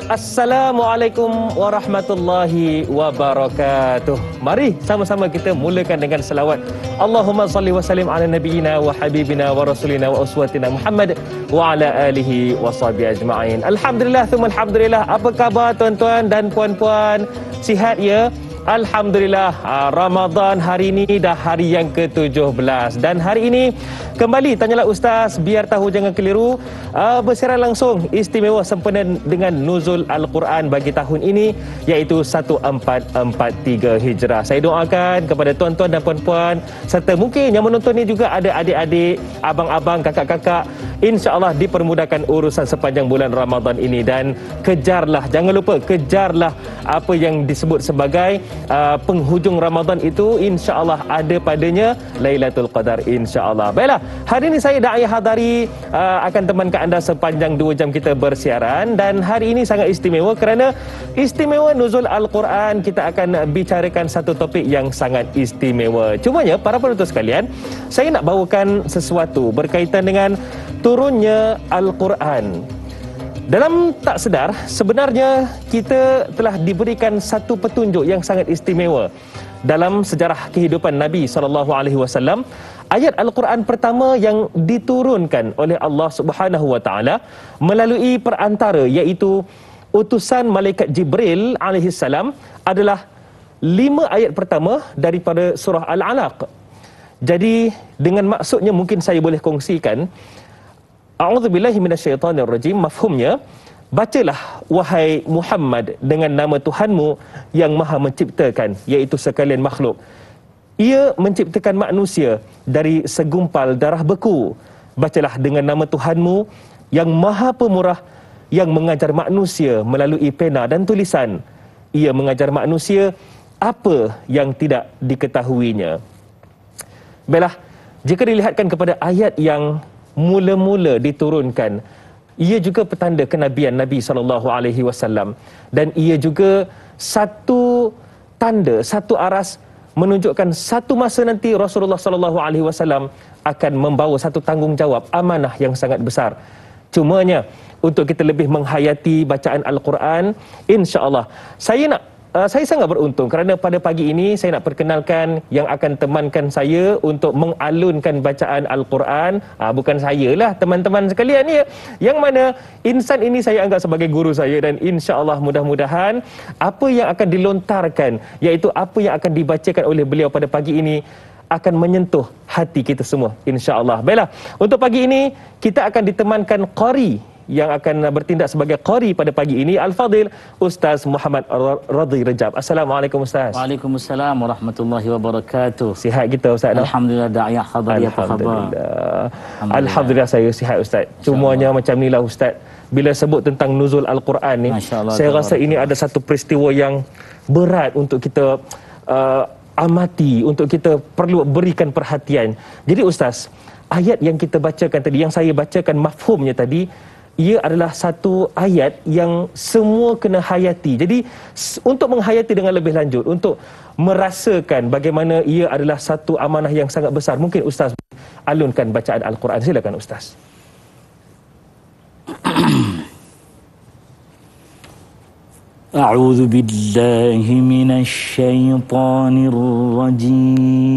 Assalamualaikum warahmatullahi wabarakatuh. Mari sama-sama kita mulakan dengan selawat. Allahumma salli wa sallim ala nabiyyina wa habibina wa rasulina wa uswatina Muhammad wa ala alihi wa sahbihi ajma'in. Alhamdulillah, thumma alhamdulillah. Apa khabar tuan-tuan dan puan-puan? Sihat ya? Alhamdulillah, Ramadan hari ini dah hari yang ke-17. Dan hari ini kembali Tanyalah Ustaz, biar tahu jangan keliru, bersiaran langsung istimewa sempena dengan nuzul Al-Quran bagi tahun ini, iaitu 1443 Hijrah. Saya doakan kepada tuan-tuan dan puan-puan, serta mungkin yang menonton ini juga ada adik-adik, abang-abang, kakak-kakak, insya-Allah dipermudahkan urusan sepanjang bulan Ramadan ini. Dan kejarlah, jangan lupa kejarlah apa yang disebut sebagai penghujung Ramadan itu, insya-Allah ada padanya Lailatul Qadar, insya-Allah. Baiklah, hari ini saya Dai Hadari akan temankan anda sepanjang 2 jam kita bersiaran. Dan hari ini sangat istimewa kerana istimewa nuzul Al-Quran. Kita akan bicarakan satu topik yang sangat istimewa. Cumanya para penonton sekalian, saya nak bawakan sesuatu berkaitan dengan turunnya Al-Quran. Dalam tak sedar, sebenarnya kita telah diberikan satu petunjuk yang sangat istimewa dalam sejarah kehidupan Nabi SAW. Ayat Al-Quran pertama yang diturunkan oleh Allah Subhanahu Wa Taala melalui perantara, iaitu utusan malaikat Jibril alaihissalam, adalah 5 ayat pertama daripada surah Al-Alaq. Jadi dengan maksudnya mungkin saya boleh kongsikan. A'udzubillahi minasyaitonirrajim. Mafhumnya, bacalah wahai Muhammad dengan nama Tuhanmu yang maha menciptakan, iaitu sekalian makhluk. Ia menciptakan manusia dari segumpal darah beku. Bacalah dengan nama Tuhanmu yang maha pemurah, yang mengajar manusia melalui pena dan tulisan. Ia mengajar manusia apa yang tidak diketahuinya. Baiklah, jika dilihatkan kepada ayat yang mula-mula diturunkan, ia juga petanda kenabian Nabi SAW, dan ia juga satu tanda, satu aras menunjukkan satu masa nanti Rasulullah SAW akan membawa satu tanggungjawab amanah yang sangat besar. Cumanya untuk kita lebih menghayati bacaan Al-Quran, insya-Allah saya sangat beruntung kerana pada pagi ini saya nak perkenalkan yang akan temankan saya untuk mengalunkan bacaan Al-Quran. Bukan saya lah, teman-teman sekalian ya, yang mana insan ini saya anggap sebagai guru saya. Dan insya-Allah mudah-mudahan apa yang akan dilontarkan, iaitu apa yang akan dibacakan oleh beliau pada pagi ini, akan menyentuh hati kita semua, insya-Allah. Baiklah, untuk pagi ini kita akan ditemankan qari yang akan bertindak sebagai qari pada pagi ini, Al-Fadil Ustaz Muhammad Radhi Rajab. Assalamualaikum Ustaz. Waalaikumsalam warahmatullahi wabarakatuh. Sihat kita Ustaz? Alhamdulillah, Da'iyah Hadari, apa khabar? Alhamdulillah saya sihat Ustaz. Cumanya macam inilah Ustaz, bila sebut tentang nuzul Al-Quran ni, saya rasa ini ada satu peristiwa yang berat untuk kita amati, untuk kita perlu berikan perhatian. Jadi Ustaz, ayat yang kita bacakan tadi, yang saya bacakan mafhumnya tadi, ia adalah satu ayat yang semua kena hayati. Jadi untuk menghayati dengan lebih lanjut, untuk merasakan bagaimana ia adalah satu amanah yang sangat besar, mungkin Ustaz alunkan bacaan Al-Quran. Silakan Ustaz. A'udzu billahi minasy syaithanir rajim.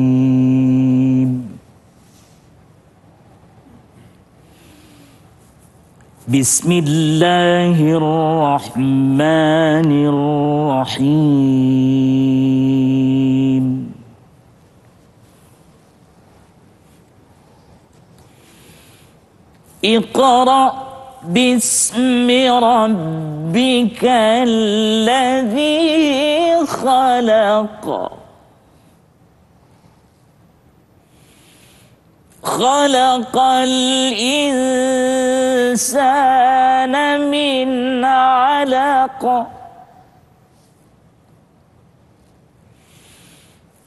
Bismillahirrahmanirrahim. Iqra bismi rabbikal ladzi khalaq. Khalaqal insana min 'alaq.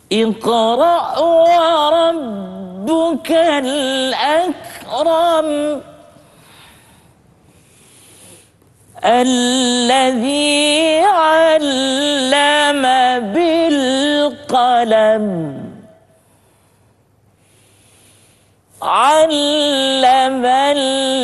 Iqra wa rabbukal akram. Alladzi 'allama bil qalam. علم الإنسان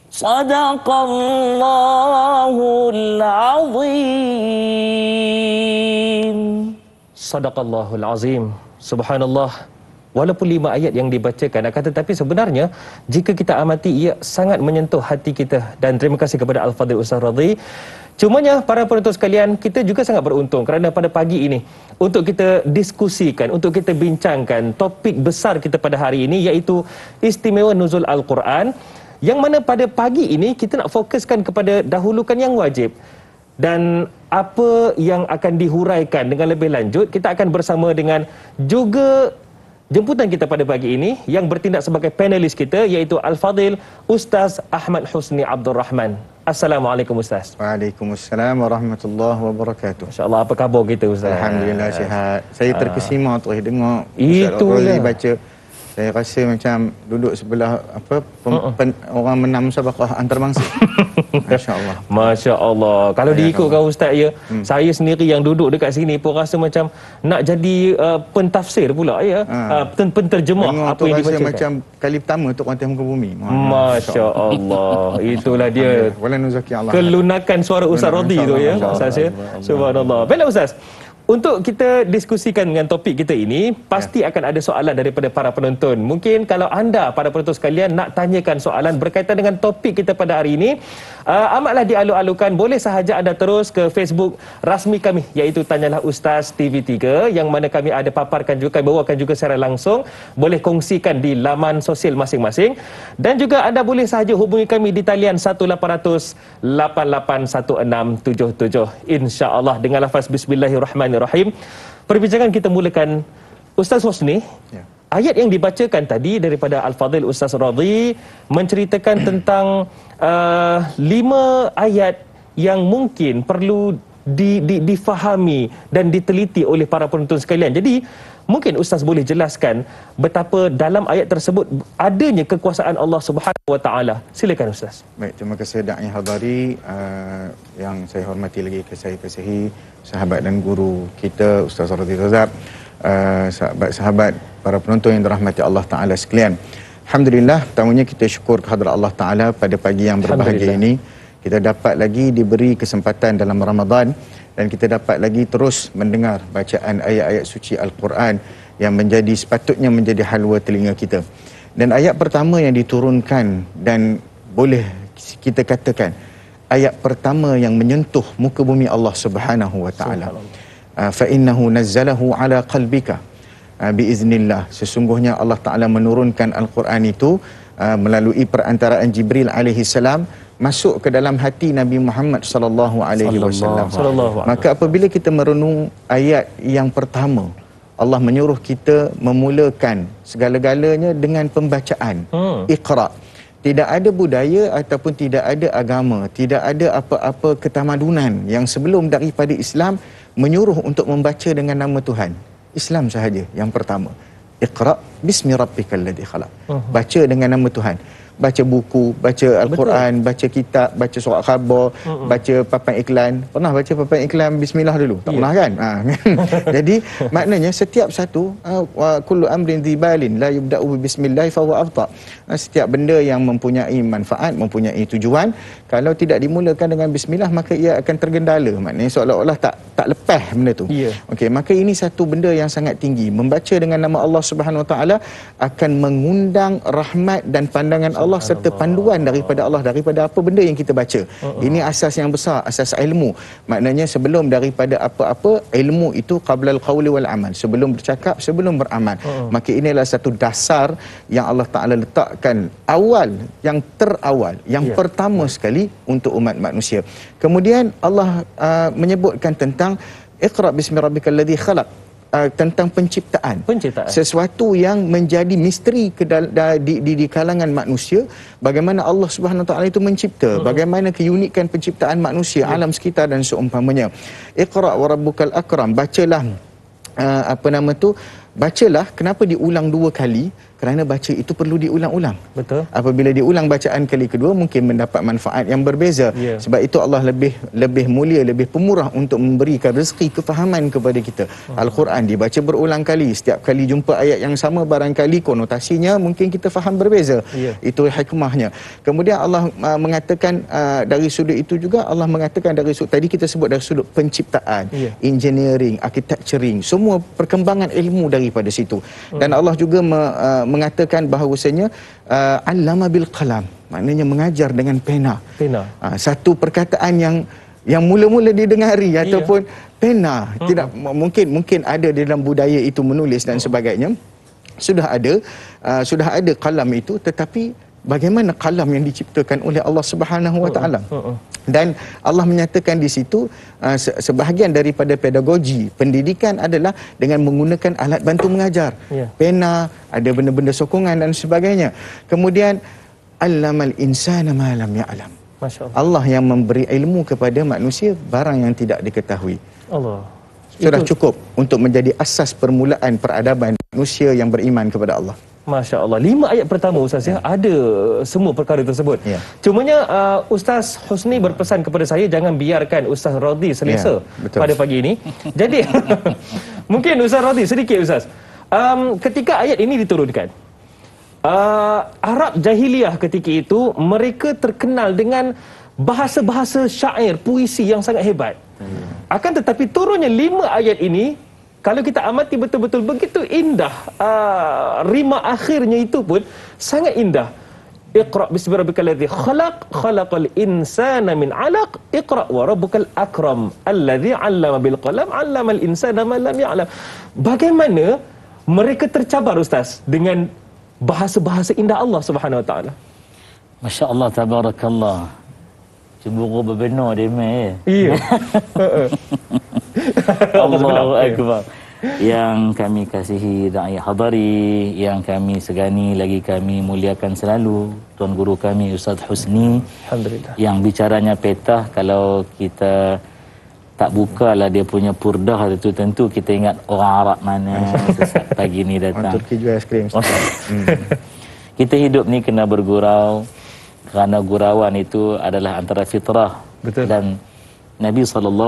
Sadaqallahul azim. Sadaqallahul azim. Subhanallah. Walaupun 5 ayat yang dibacakan, akan tetapi sebenarnya jika kita amati, ia sangat menyentuh hati kita. Dan terima kasih kepada Al-Fadhil Ustaz Radhi. Cumanya para penonton sekalian, kita juga sangat beruntung kerana pada pagi ini untuk kita diskusikan, untuk kita bincangkan topik besar kita pada hari ini, iaitu istimewa nuzul Al-Quran, yang mana pada pagi ini kita nak fokuskan kepada dahulukan yang wajib. Dan apa yang akan dihuraikan dengan lebih lanjut, kita akan bersama dengan juga jemputan kita pada pagi ini yang bertindak sebagai panelis kita, iaitu Al-Fadhil Ustaz Ahmad Husni Abdul Rahman. Assalamualaikum Ustaz. Waalaikumsalam warahmatullahi wabarakatuh. Masya-Allah, apa khabar kita Ustaz? Alhamdulillah sihat. Saya terkesima terus dengar Ustaz Radhi baca. Saya rasa macam duduk sebelah orang menang musabaqah antarabangsa. Masya-Allah. Masya-Allah. Kalau diikutkan Ustaz ya, saya sendiri yang duduk dekat sini pun rasa macam nak jadi pentafsir pula ya. Penterjemah apa yang dibacakan. Macam kali pertama untuk orang muka bumi. Masya-Allah. Itulah dia. Wala nuzaki Allah. Kelunakan suara Ustaz Radhi tu ya. Ustaz ya. Subhanallah. Baiklah Ustaz. Untuk kita diskusikan dengan topik kita ini, pasti akan ada soalan daripada para penonton. Mungkin kalau anda, para penonton sekalian, nak tanyakan soalan berkaitan dengan topik kita pada hari ini, amatlah dialu-alukan. Boleh sahaja anda terus ke Facebook rasmi kami, iaitu Tanyalah Ustaz TV3, yang mana kami ada paparkan juga, kami bawakan juga secara langsung. Boleh kongsikan di laman sosial masing-masing. Dan juga anda boleh sahaja hubungi kami di talian 1-800-881677. InsyaAllah dengan lafaz Bismillahirrahmanirrahim. Perbincangan kita mulakan. Ustaz Husni, ayat yang dibacakan tadi daripada Al-Fadhil Ustaz Radhi menceritakan tentang 5 ayat yang mungkin perlu difahami dan diteliti oleh para penonton sekalian. Jadi mungkin Ustaz boleh jelaskan betapa dalam ayat tersebut adanya kekuasaan Allah Subhanahu Wa Taala. Silakan Ustaz. Baik, terima kasih Da'i Hadari, yang saya hormati lagi, saya kasihi sahabat dan guru kita Ustaz Radhi Razak, sahabat-sahabat para penonton yang dirahmati Allah Taala sekalian. Alhamdulillah, pertamanya kita syukur kehadrat Allah Taala pada pagi yang berbahagia ini. Kita dapat lagi diberi kesempatan dalam Ramadan dan kita dapat lagi terus mendengar bacaan ayat-ayat suci Al-Quran yang sepatutnya menjadi halwa telinga kita. Dan ayat pertama yang diturunkan dan boleh kita katakan ayat pertama yang menyentuh muka bumi Allah Subhanahu Wa Taala. Fa innahu nazzalahu ala qalbika biiznillah. Sesungguhnya Allah Taala menurunkan Al-Quran itu melalui perantaraan Jibril alaihi salam masuk ke dalam hati Nabi Muhammad sallallahu alaihi wasallam. Maka apabila kita merenung ayat yang pertama, Allah menyuruh kita memulakan segala-galanya dengan pembacaan. Iqra. Tidak ada budaya ataupun tidak ada agama, tidak ada apa-apa ketamadunan yang sebelum daripada Islam menyuruh untuk membaca dengan nama Tuhan. Islam sahaja yang pertama. Iqra bismi rabbikal ladzi khalaq. Baca dengan nama Tuhan. Baca buku, baca Al-Quran, baca kitab, baca surat khabar, baca papan iklan. Pernah baca papan iklan bismillah dulu? Tak pernah kan? Jadi maknanya setiap satu kullu amrin dzibalin la yubda'u bismillah fa huwa afdha. Setiap benda yang mempunyai manfaat, mempunyai tujuan, kalau tidak dimulakan dengan bismillah maka ia akan tergendala. Maknanya seolah-olah tak lepas benda tu. Okey, maka ini satu benda yang sangat tinggi. Membaca dengan nama Allah Subhanahu Wa Taala akan mengundang rahmat dan pandangan Allah serta panduan daripada Allah daripada apa benda yang kita baca. Ini asas yang besar, asas ilmu. Maknanya sebelum daripada apa-apa, ilmu itu qablal qawli wal amal. Sebelum bercakap, sebelum beramal. Maka inilah satu dasar yang Allah Taala letakkan awal, yang terawal, yang pertama sekali untuk umat manusia. Kemudian Allah menyebutkan tentang Iqra bismi rabbikal ladzi khalaq, tentang penciptaan. Sesuatu yang menjadi misteri di kalangan manusia, bagaimana Allah Subhanahu Wa Taala itu mencipta, bagaimana keunikan penciptaan manusia, alam sekitar dan seumpamanya. Iqra wa rabbukal akram, bacalah bacalah. Kenapa diulang 2 kali? kerana baca itu perlu diulang-ulang. Betul. Apabila diulang bacaan kali kedua mungkin mendapat manfaat yang berbeza. Sebab itu Allah lebih mulia, lebih pemurah untuk memberikan rezeki kefahaman kepada kita. Al-Quran dibaca berulang kali. Setiap kali jumpa ayat yang sama barangkali konotasinya mungkin kita faham berbeza. Itu hikmahnya. Kemudian Allah mengatakan dari sudut itu juga Allah mengatakan dari sudut tadi kita sebut dari sudut penciptaan, engineering, architecturing, semua perkembangan ilmu daripada situ. Dan Allah juga mengatakan bahawasanya allama bil qalam, maknanya mengajar dengan pena. Satu perkataan yang mula-mula didengari ataupun pena, tidak mungkin ada di dalam budaya itu menulis dan sebagainya. Sudah ada qalam itu, tetapi bagaimana qalam yang diciptakan oleh Allah Subhanahu Wa Taala. Dan Allah menyatakan di situ sebahagian daripada pedagogi pendidikan adalah dengan menggunakan alat bantu mengajar. Pena, ada benda-benda sokongan dan sebagainya. Kemudian allamal insana ma lam ya'lam. Allah yang memberi ilmu kepada manusia barang yang tidak diketahui. Allah. Sudah cukup untuk menjadi asas permulaan peradaban manusia yang beriman kepada Allah. Masya Allah. 5 ayat pertama Ustaz ada semua perkara tersebut. Cumanya Ustaz Husni berpesan kepada saya jangan biarkan Ustaz Radhi selesa pada pagi ini. Jadi mungkin Ustaz Radhi sedikit Ustaz. Ketika ayat ini diturunkan, Arab jahiliyah ketika itu mereka terkenal dengan bahasa-bahasa syair, puisi yang sangat hebat. Akan tetapi turunnya 5 ayat ini, kalau kita amati betul-betul begitu indah, rima akhirnya itu pun sangat indah. Iqra bismi rabbikal ladzi khalaq, khalaqal insana min 'alaq, iqra wa rabbukal akram, alladzi 'allama bil qalam, 'allamal insana ma lam ya'lam. Bagaimana mereka tercabar Ustaz dengan bahasa-bahasa indah Allah Subhanahu Wa Taala? Masya-Allah, tabarakallah. Cemburu berbenar dia mai. Iya. Allahu akbar. Yang kami kasihi Da'i Hadari, yang kami segani lagi kami muliakan selalu tuan guru kami Ustaz Husni. Alhamdulillah. Yang bicaranya petah, kalau kita tak bukalah dia punya purdah itu, tentu kita ingat orang Arab mana sesat pagi ni datang. Orang Turki jual aiskrim. Kita hidup ni kena bergurau, kerana gurauan itu adalah antara fitrah. Betul. Dan Nabi SAW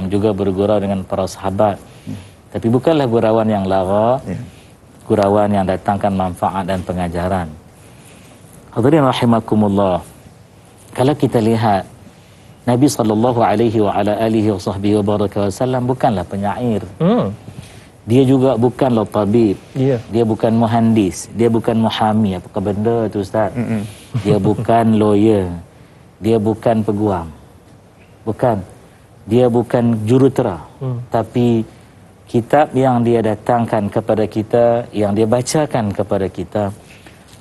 juga bergurau dengan para sahabat. Tapi bukanlah gurauan yang lara, gurauan yang datangkan manfaat dan pengajaran. Hadirin rahimakumullah, kalau kita lihat Nabi SAW bukanlah penyair. Dia juga bukanlah tabib. Dia bukan muhandis, dia bukan muhami, apa benda tu Ustaz? Dia bukan lawyer. Dia bukan peguam. Bukan. Dia bukan jurutera. Tapi kitab yang dia datangkan kepada kita, yang dia bacakan kepada kita,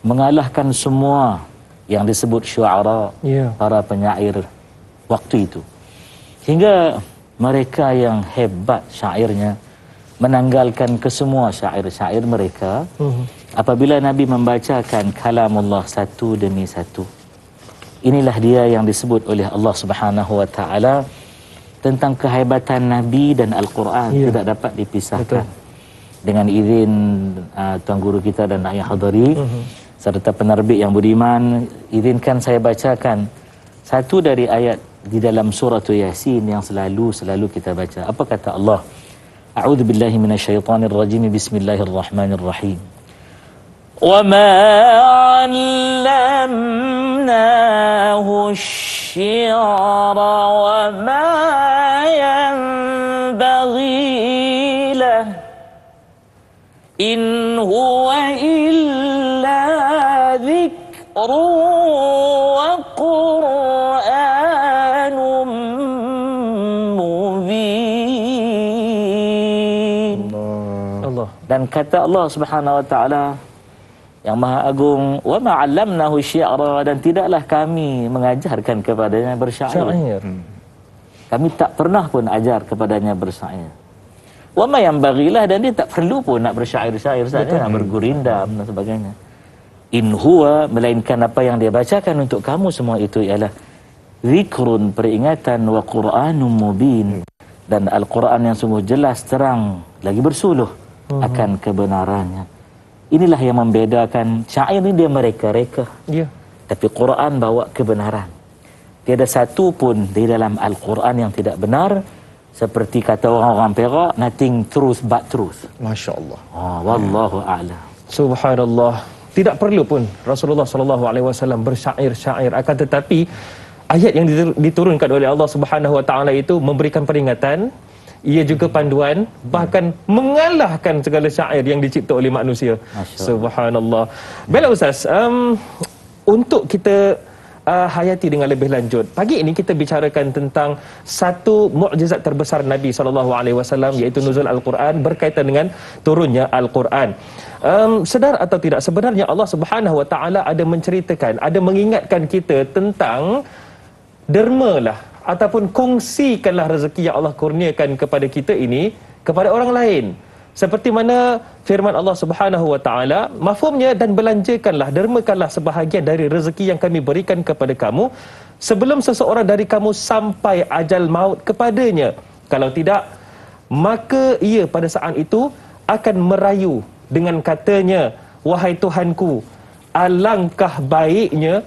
mengalahkan semua yang disebut syuara, para penyair waktu itu. Hingga mereka yang hebat syairnya menanggalkan kesemua syair-syair mereka apabila Nabi membacakan kalamullah satu demi satu. Inilah dia yang disebut oleh Allah Subhanahu Wa Taala tentang kehebatan Nabi dan Al-Quran, tidak dapat dipisahkan. Dengan izin tuan guru kita dan Da'i Hadari serta penerbit yang beriman, izinkan saya bacakan satu dari ayat di dalam surah Yasin yang selalu kita baca. Apa kata Allah? A'udzu billahi minasyaitonir rajim. Bismillahirrahmanirrahim. Wa ma 'allamnahu asy-syi'ra wa ma yanbaghi lahu in huwa illa dzikrun wa qur'anun mubin. Allah. Dan kata Allah Subhanahu Wa Taala yang Maha Agung, wa ma 'allamnahu syi'ra, dan tidaklah kami mengajarkan kepadanya bersyair. Kami tak pernah pun ajar kepadanya bersyair. Wa ma yanbaghilah, dan dia tak perlu pun nak bersyair-syair saja, nak bergurindam dan sebagainya. In huwa, melainkan apa yang dia bacakan untuk kamu semua itu ialah zikrun, peringatan, wa Qur'anun mubin, dan Al-Quran yang sungguh jelas terang lagi bersuluh. akan kebenarannya. Inilah yang membedakan. Syair ini dia mereka-reka. Ya. Tapi Quran bawa kebenaran. Tiada satu pun di dalam Al-Quran yang tidak benar. Seperti kata orang-orang Perak, nothing truth but truth. Masya Allah. Wallahu a'lam. Subhanallah. Tidak perlu pun Rasulullah SAW bersyair-syair, akan tetapi ayat yang diturunkan oleh Allah Subhanahu Wa Taala itu memberikan peringatan, ia juga panduan, bahkan mengalahkan segala syair yang dicipta oleh manusia. Subhanallah. Baiklah Ustaz, untuk kita hayati dengan lebih lanjut, pagi ini kita bicarakan tentang satu mukjizat terbesar Nabi SAW, iaitu nuzul Al-Quran, berkaitan dengan turunnya Al-Quran. Sedar atau tidak, sebenarnya Allah Subhanahu Wa Taala ada menceritakan, ada mengingatkan kita tentang dermalah ataupun kongsikanlah rezeki yang Allah kurniakan kepada kita ini kepada orang lain. Seperti mana firman Allah Subhanahu Wa Taala, mafhumnya, dan belanjakanlah, dermakanlah sebahagian dari rezeki yang kami berikan kepada kamu sebelum seseorang dari kamu sampai ajal maut kepadanya. Kalau tidak, maka ia pada saat itu akan merayu dengan katanya, wahai Tuhanku, alangkah baiknya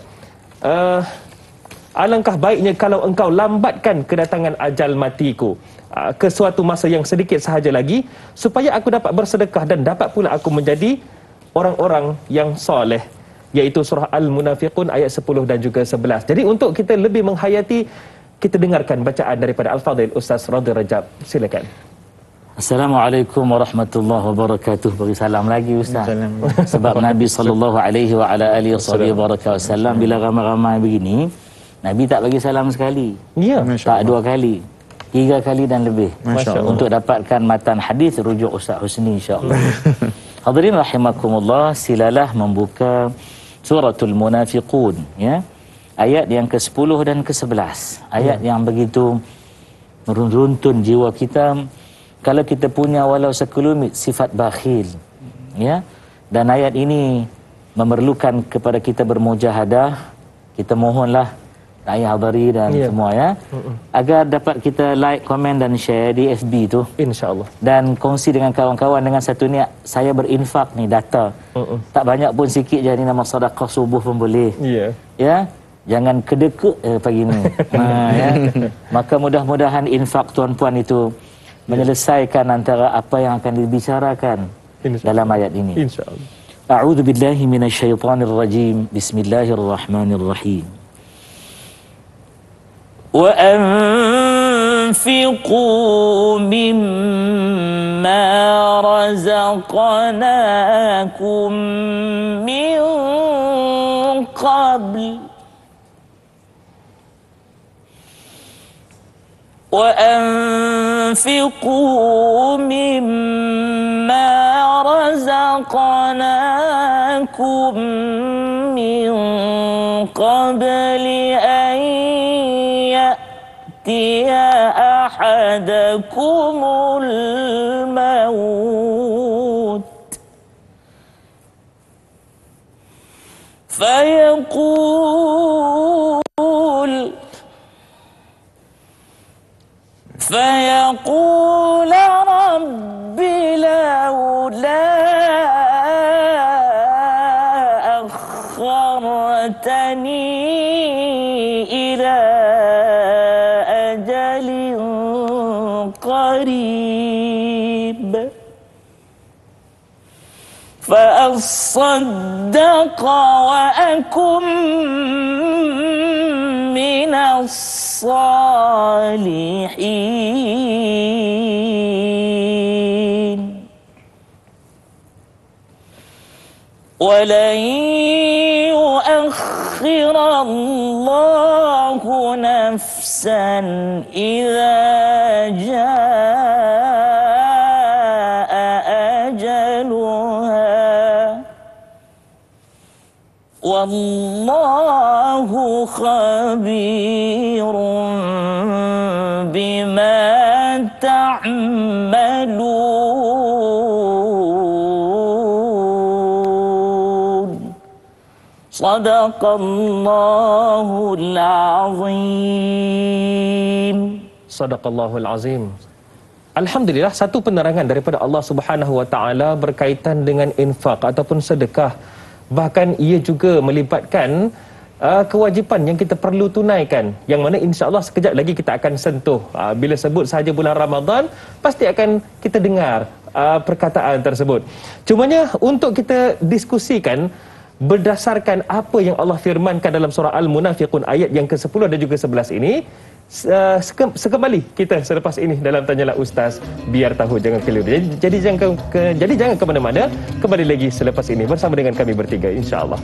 kalau engkau lambatkan kedatangan ajal matiku ke suatu masa yang sedikit sahaja lagi, supaya aku dapat bersedekah dan dapat pula aku menjadi orang-orang yang soleh. Iaitu surah Al-Munafiqun ayat 10 dan juga 11. Jadi untuk kita lebih menghayati, kita dengarkan bacaan daripada Al-Fadhil Ustaz Radhi Rajab. Silakan. Assalamualaikum warahmatullahi wabarakatuh. Beri salam lagi Ustaz. Sebab Nabi SAW bila ramai-ramai begini, Nabi tak bagi salam sekali. Ya. Tak 2 kali, 3 kali dan lebih. Masya Allah. Untuk dapatkan matan hadis, rujuk Ustaz Husni insya-Allah. Hadirin rahimakumullah, silalah membuka suratul Munafiqun, ya. Ayat yang ke-10 dan ke-11. Ayat yang begitu meruntun jiwa kita kalau kita punya walau sekelumit sifat bakhil, ya. Dan ayat ini memerlukan kepada kita bermujahadah. Kita mohonlah ayah hadari dan semua, ya, agar dapat kita like, komen dan share di FB tu, insya-Allah, dan kongsi dengan kawan-kawan dengan satu niat. Saya berinfak ni data, tak banyak pun, sikit je ni, nama sedekah subuh pun boleh. Ya, jangan kedekut pagi ni. Ya. Maka mudah-mudahan infak tuan-puan itu menyelesaikan antara apa yang akan dibicarakan dalam ayat ini. Insya-Allah. A'udzu billahi minasyaitonir rajim. Bismillahirrahmanirrahim. وأنفقوا مما رزقناكم من قبل أن يأتي أحدكم الموت فيقول رب لولا أخرتني إلى أجل قريب فأصدق وأكن من الصالحين ولن يؤخر الله نفسا إذا جاء أجلها والله خبير بما تعملون صدق الله العظيم. Sadaqallahul azim. Alhamdulillah, satu penerangan daripada Allah Subhanahu Wa Taala berkaitan dengan infak ataupun sedekah. Bahkan ia juga melibatkan kewajipan yang kita perlu tunaikan, yang mana insya-Allah sekejap lagi kita akan sentuh. Bila sebut sahaja bulan Ramadan, pasti akan kita dengar perkataan tersebut. Cumanya untuk kita diskusikan berdasarkan apa yang Allah firmankan dalam surah Al-Munafiqun ayat yang ke-10 dan juga 11 ini, sekembali kita selepas ini dalam Tanyalah Ustaz, biar tahu jangan keliru. Jadi jangan ke mana-mana, kembali lagi selepas ini bersama dengan kami bertiga insya-Allah.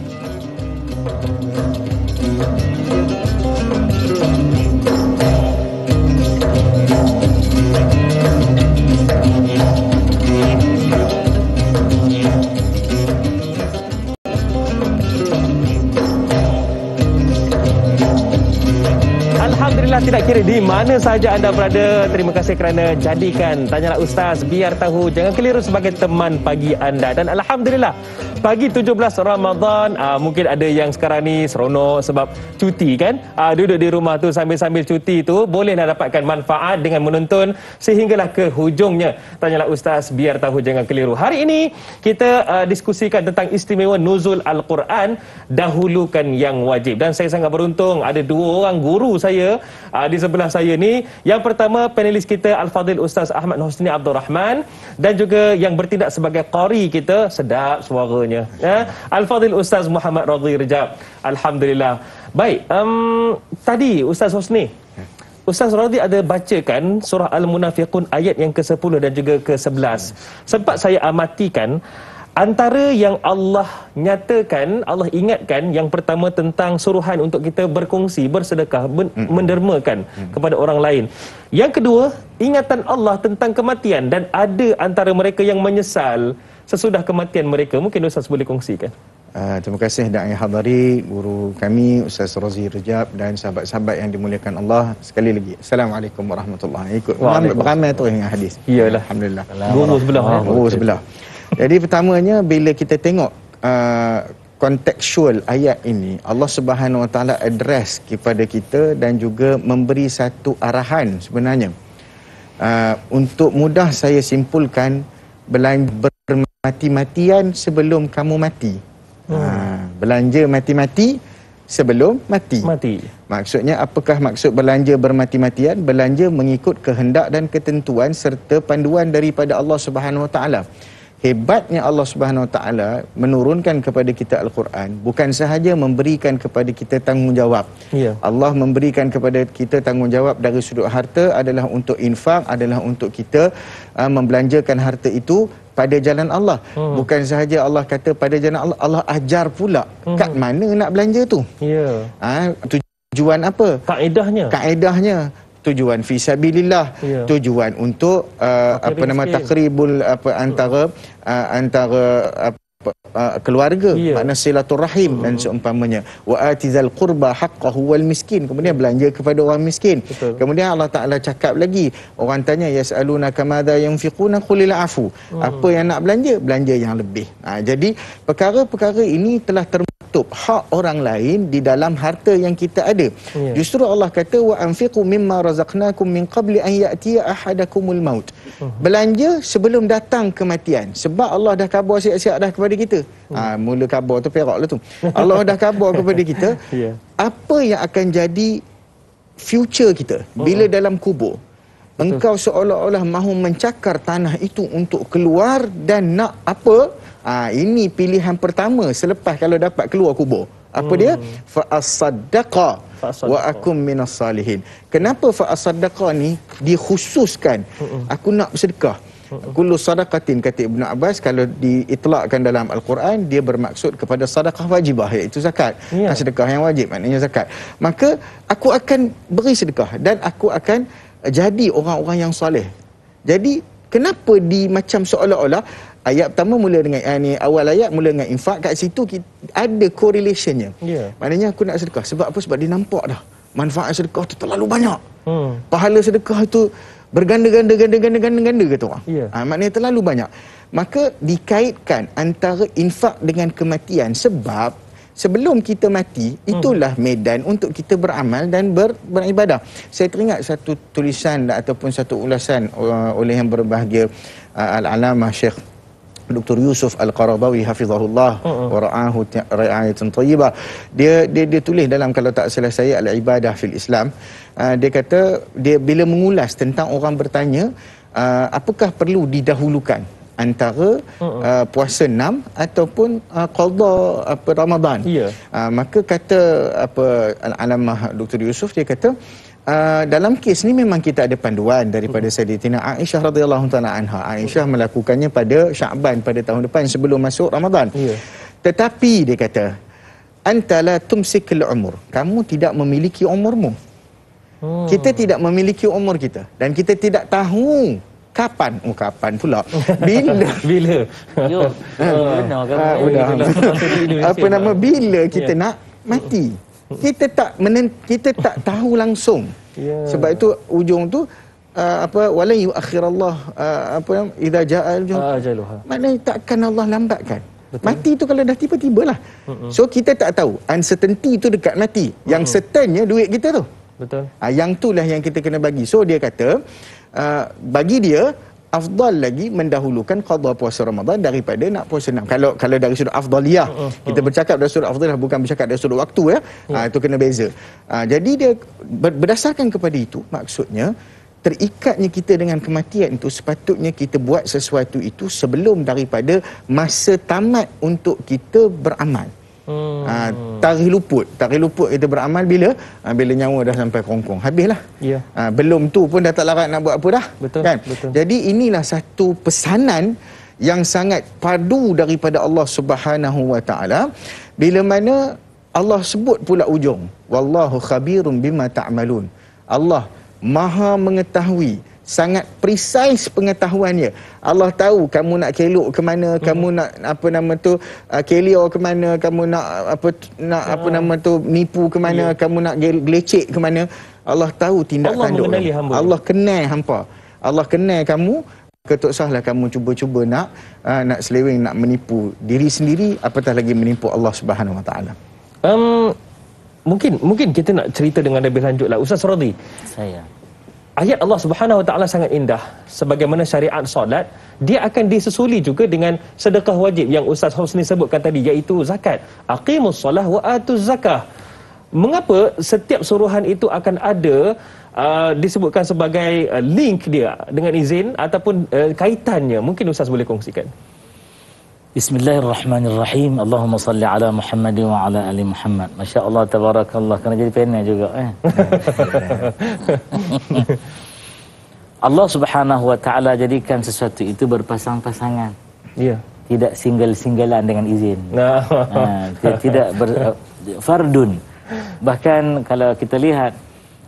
Alhamdulillah, tidak kira di mana sahaja anda berada, terima kasih kerana jadikan Tanyalah Ustaz, biar tahu jangan keliru sebagai teman pagi anda. Dan Alhamdulillah, pagi 17 Ramadan, mungkin ada yang sekarang ni seronok sebab cuti kan, duduk di rumah tu sambil-sambil cuti tu, bolehlah dapatkan manfaat dengan menonton sehinggalah ke hujungnya Tanyalah Ustaz, biar tahu jangan keliru. Hari ini kita diskusikan tentang istimewa nuzul Al-Quran, dahulukan yang wajib. Dan saya sangat beruntung ada dua orang guru saya di sebelah saya ni. Yang pertama, panelis kita Al-Fadhil Ustaz Ahmad Husni Abdul Rahman, dan juga yang bertindak sebagai qari kita, sedap suaranya, Al-Fadhil Ustaz Muhammad Radhi Rejab. Alhamdulillah. Baik, tadi Ustaz Husni, Ustaz Radhi ada bacakan surah Al-Munafiqun ayat yang ke-10 dan juga ke-11. Sempat saya amatikan, antara yang Allah nyatakan, Allah ingatkan, yang pertama tentang suruhan untuk kita berkongsi, bersedekah, mendermakan kepada orang lain. Yang kedua, ingatan Allah tentang kematian, dan ada antara mereka yang menyesal sesudah kematian mereka. Mungkin Ustaz boleh kongsikan. Terima kasih Da'i Hadari, guru kami Ustaz Razi Rejab, dan sahabat-sahabat yang dimuliakan Allah. Sekali lagi, Assalamualaikum warahmatullahi wabarakatuh. Beramai tu dengan hadis. Iyalah. Alhamdulillah. Guru sebelah. Guru sebelah. Jadi pertamanya, bila kita tengok kontekstual ayat ini, Allah Subhanahu Wa Taala address kepada kita dan juga memberi satu arahan sebenarnya. Untuk mudah saya simpulkan, bermati-matian sebelum kamu mati. Belanja mati-mati sebelum mati. Maksudnya, apakah maksud belanja bermati-matian? Belanja mengikut kehendak dan ketentuan serta panduan daripada Allah Subhanahu Wa Taala. Hebatnya Allah Subhanahu Wa Taala menurunkan kepada kita Al-Quran bukan sahaja memberikan kepada kita tanggungjawab. Allah memberikan kepada kita tanggungjawab dari sudut harta adalah untuk infak, adalah untuk kita membelanjakan harta itu pada jalan Allah. Bukan sahaja Allah kata pada jalan Allah, Allah ajar pula kat mana nak belanja tu. Tujuan apa? Kaedahnya tujuan fi sabilillah, tujuan untuk takribul antara keluarga, makna silaturahim dan seumpamanya. Wa atizal qurba haqqahu wal miskin, kemudian belanja kepada orang miskin. Kemudian Allah Taala cakap lagi, orang tanya yasalunaka madza yunfiquna qulil afu, apa yang nak belanja yang lebih. Jadi perkara-perkara ini telah hak orang lain di dalam harta yang kita ada. Justru Allah kata wa anfiqu mimma razaqnakum min qabli an ya'tiya ahadakumul maut. Belanja sebelum datang kematian, sebab Allah dah khabar siap-siap dah kepada kita. Mula khabar tu perak lah tu. Allah dah khabar kepada kita apa yang akan jadi future kita bila dalam kubur. Engkau seolah-olah mahu mencakar tanah itu untuk keluar dan nak apa? Ini pilihan pertama selepas kalau dapat keluar kubur. Apa dia? Fa'asaddaqa wa akum minas salihin. Kenapa fa'asaddaqa ni dikhususkan? Aku nak bersedekah. Kullu sadaqatin, kata Ibn Abbas, kalau diitlakkan dalam Al-Quran, dia bermaksud kepada sedekah wajibah, iaitu zakat. Sedekah yang wajib maknanya zakat. Maka aku akan beri sedekah dan aku akan jadi orang-orang yang soleh. Jadi kenapa macam seolah-olah ayat pertama mula dengan awal ayat mula dengan infak, kat situ ada correlationnya. Maknanya aku nak sedekah sebab apa? Sebab dia nampak dah manfaat sedekah tu terlalu banyak. Pahala sedekah itu berganda-ganda kata orang. Maknanya terlalu banyak. Maka dikaitkan antara infak dengan kematian, sebab sebelum kita mati, itulah medan untuk kita beramal dan beribadah. Saya teringat satu tulisan ataupun satu ulasan oleh yang berbahagia Al-Alamah Syekh Dr. Yusuf Al-Qaradawi hafizahullah wa ra'ahu ra'ayatan thayyibah. Dia tulis dalam, kalau tak salah saya, Al-Ibadah fil Islam. Dia kata, dia bila mengulas tentang orang bertanya apakah perlu didahulukan antara puasa 6 ataupun qada Ramadan. Maka kata Al-Alamah Dr. Yusuf, dia kata dalam kes ni memang kita ada panduan daripada Sayyidatina Aisyah radhiyallahu taala anha. Aisyah melakukannya pada Syaban pada tahun depan sebelum masuk Ramadan. Tetapi dia kata, anta la tumsikul umur. Kamu tidak memiliki umurmu. Kita tidak memiliki umur kita dan kita tidak tahu kapan pula bila bila kita nak mati. Kita tak tahu langsung. Sebab itu ujung tu wala yuakhirallah idza jaa ajaluha. Maknanya takkan Allah lambatkan. Betul. Mati tu kalau dah tiba-tibalah. So kita tak tahu. Uncertainty tu dekat mati. Yang certainnya duit kita tu. Betul. Yang itulah yang kita kena bagi. So dia kata bagi dia afdal lagi mendahulukan qada puasa Ramadan daripada nak puasa 6. Kalau dari sudut afdaliyah, kita bercakap dari sudut afdaliyah, bukan bercakap dari sudut waktu ya. Itu kena beza. Jadi dia berdasarkan kepada itu, maksudnya terikatnya kita dengan kematian itu, sepatutnya kita buat sesuatu itu sebelum daripada masa tamat untuk kita beramal. Tarikh luput kita beramal bila nyawa dah sampai kerongkong, habislah. Belum tu pun dah tak larat nak buat apa dah. Betul, kan? Betul. Jadi inilah satu pesanan yang sangat padu daripada Allah Subhanahu wa taala, bila mana Allah sebut pula ujung, wallahu khabirum bima ta'malun. Allah Maha mengetahui, sangat precise pengetahuannya. Allah tahu kamu nak kelok ke mana, kamu nak kelio ke mana, kamu nak nipu ke mana, kamu nak gelecek ke mana. Allah tahu tindak tanduk. Allah kenal hampa. Allah kenal kamu. Ketuk sahlah kamu cuba-cuba nak seleweng, nak menipu diri sendiri, apatah lagi menipu Allah Subhanahu wa taala. Mungkin kita nak cerita dengan lebih lanjut lah, Ustaz Radhi. Ayat Allah Subhanahu Wa Taala sangat indah. Sebagaimana syariat solat, dia akan disusuli juga dengan sedekah wajib yang Ustaz Husni sebutkan tadi, iaitu zakat. Aqimus solah wa atuz zakah. Mengapa setiap suruhan itu akan ada disebutkan sebagai link dia dengan izin ataupun kaitannya? Mungkin Ustaz boleh kongsikan. Bismillahirrahmanirrahim. Allahumma salli ala Muhammad wa ala ali Muhammad. Masya Allah, tabarakallah. Kena jadi penel juga. Allah Subhanahu wa ta'ala jadikan sesuatu itu berpasang-pasangan. Tidak single-singlean dengan izin. Tidak fardun. Bahkan kalau kita lihat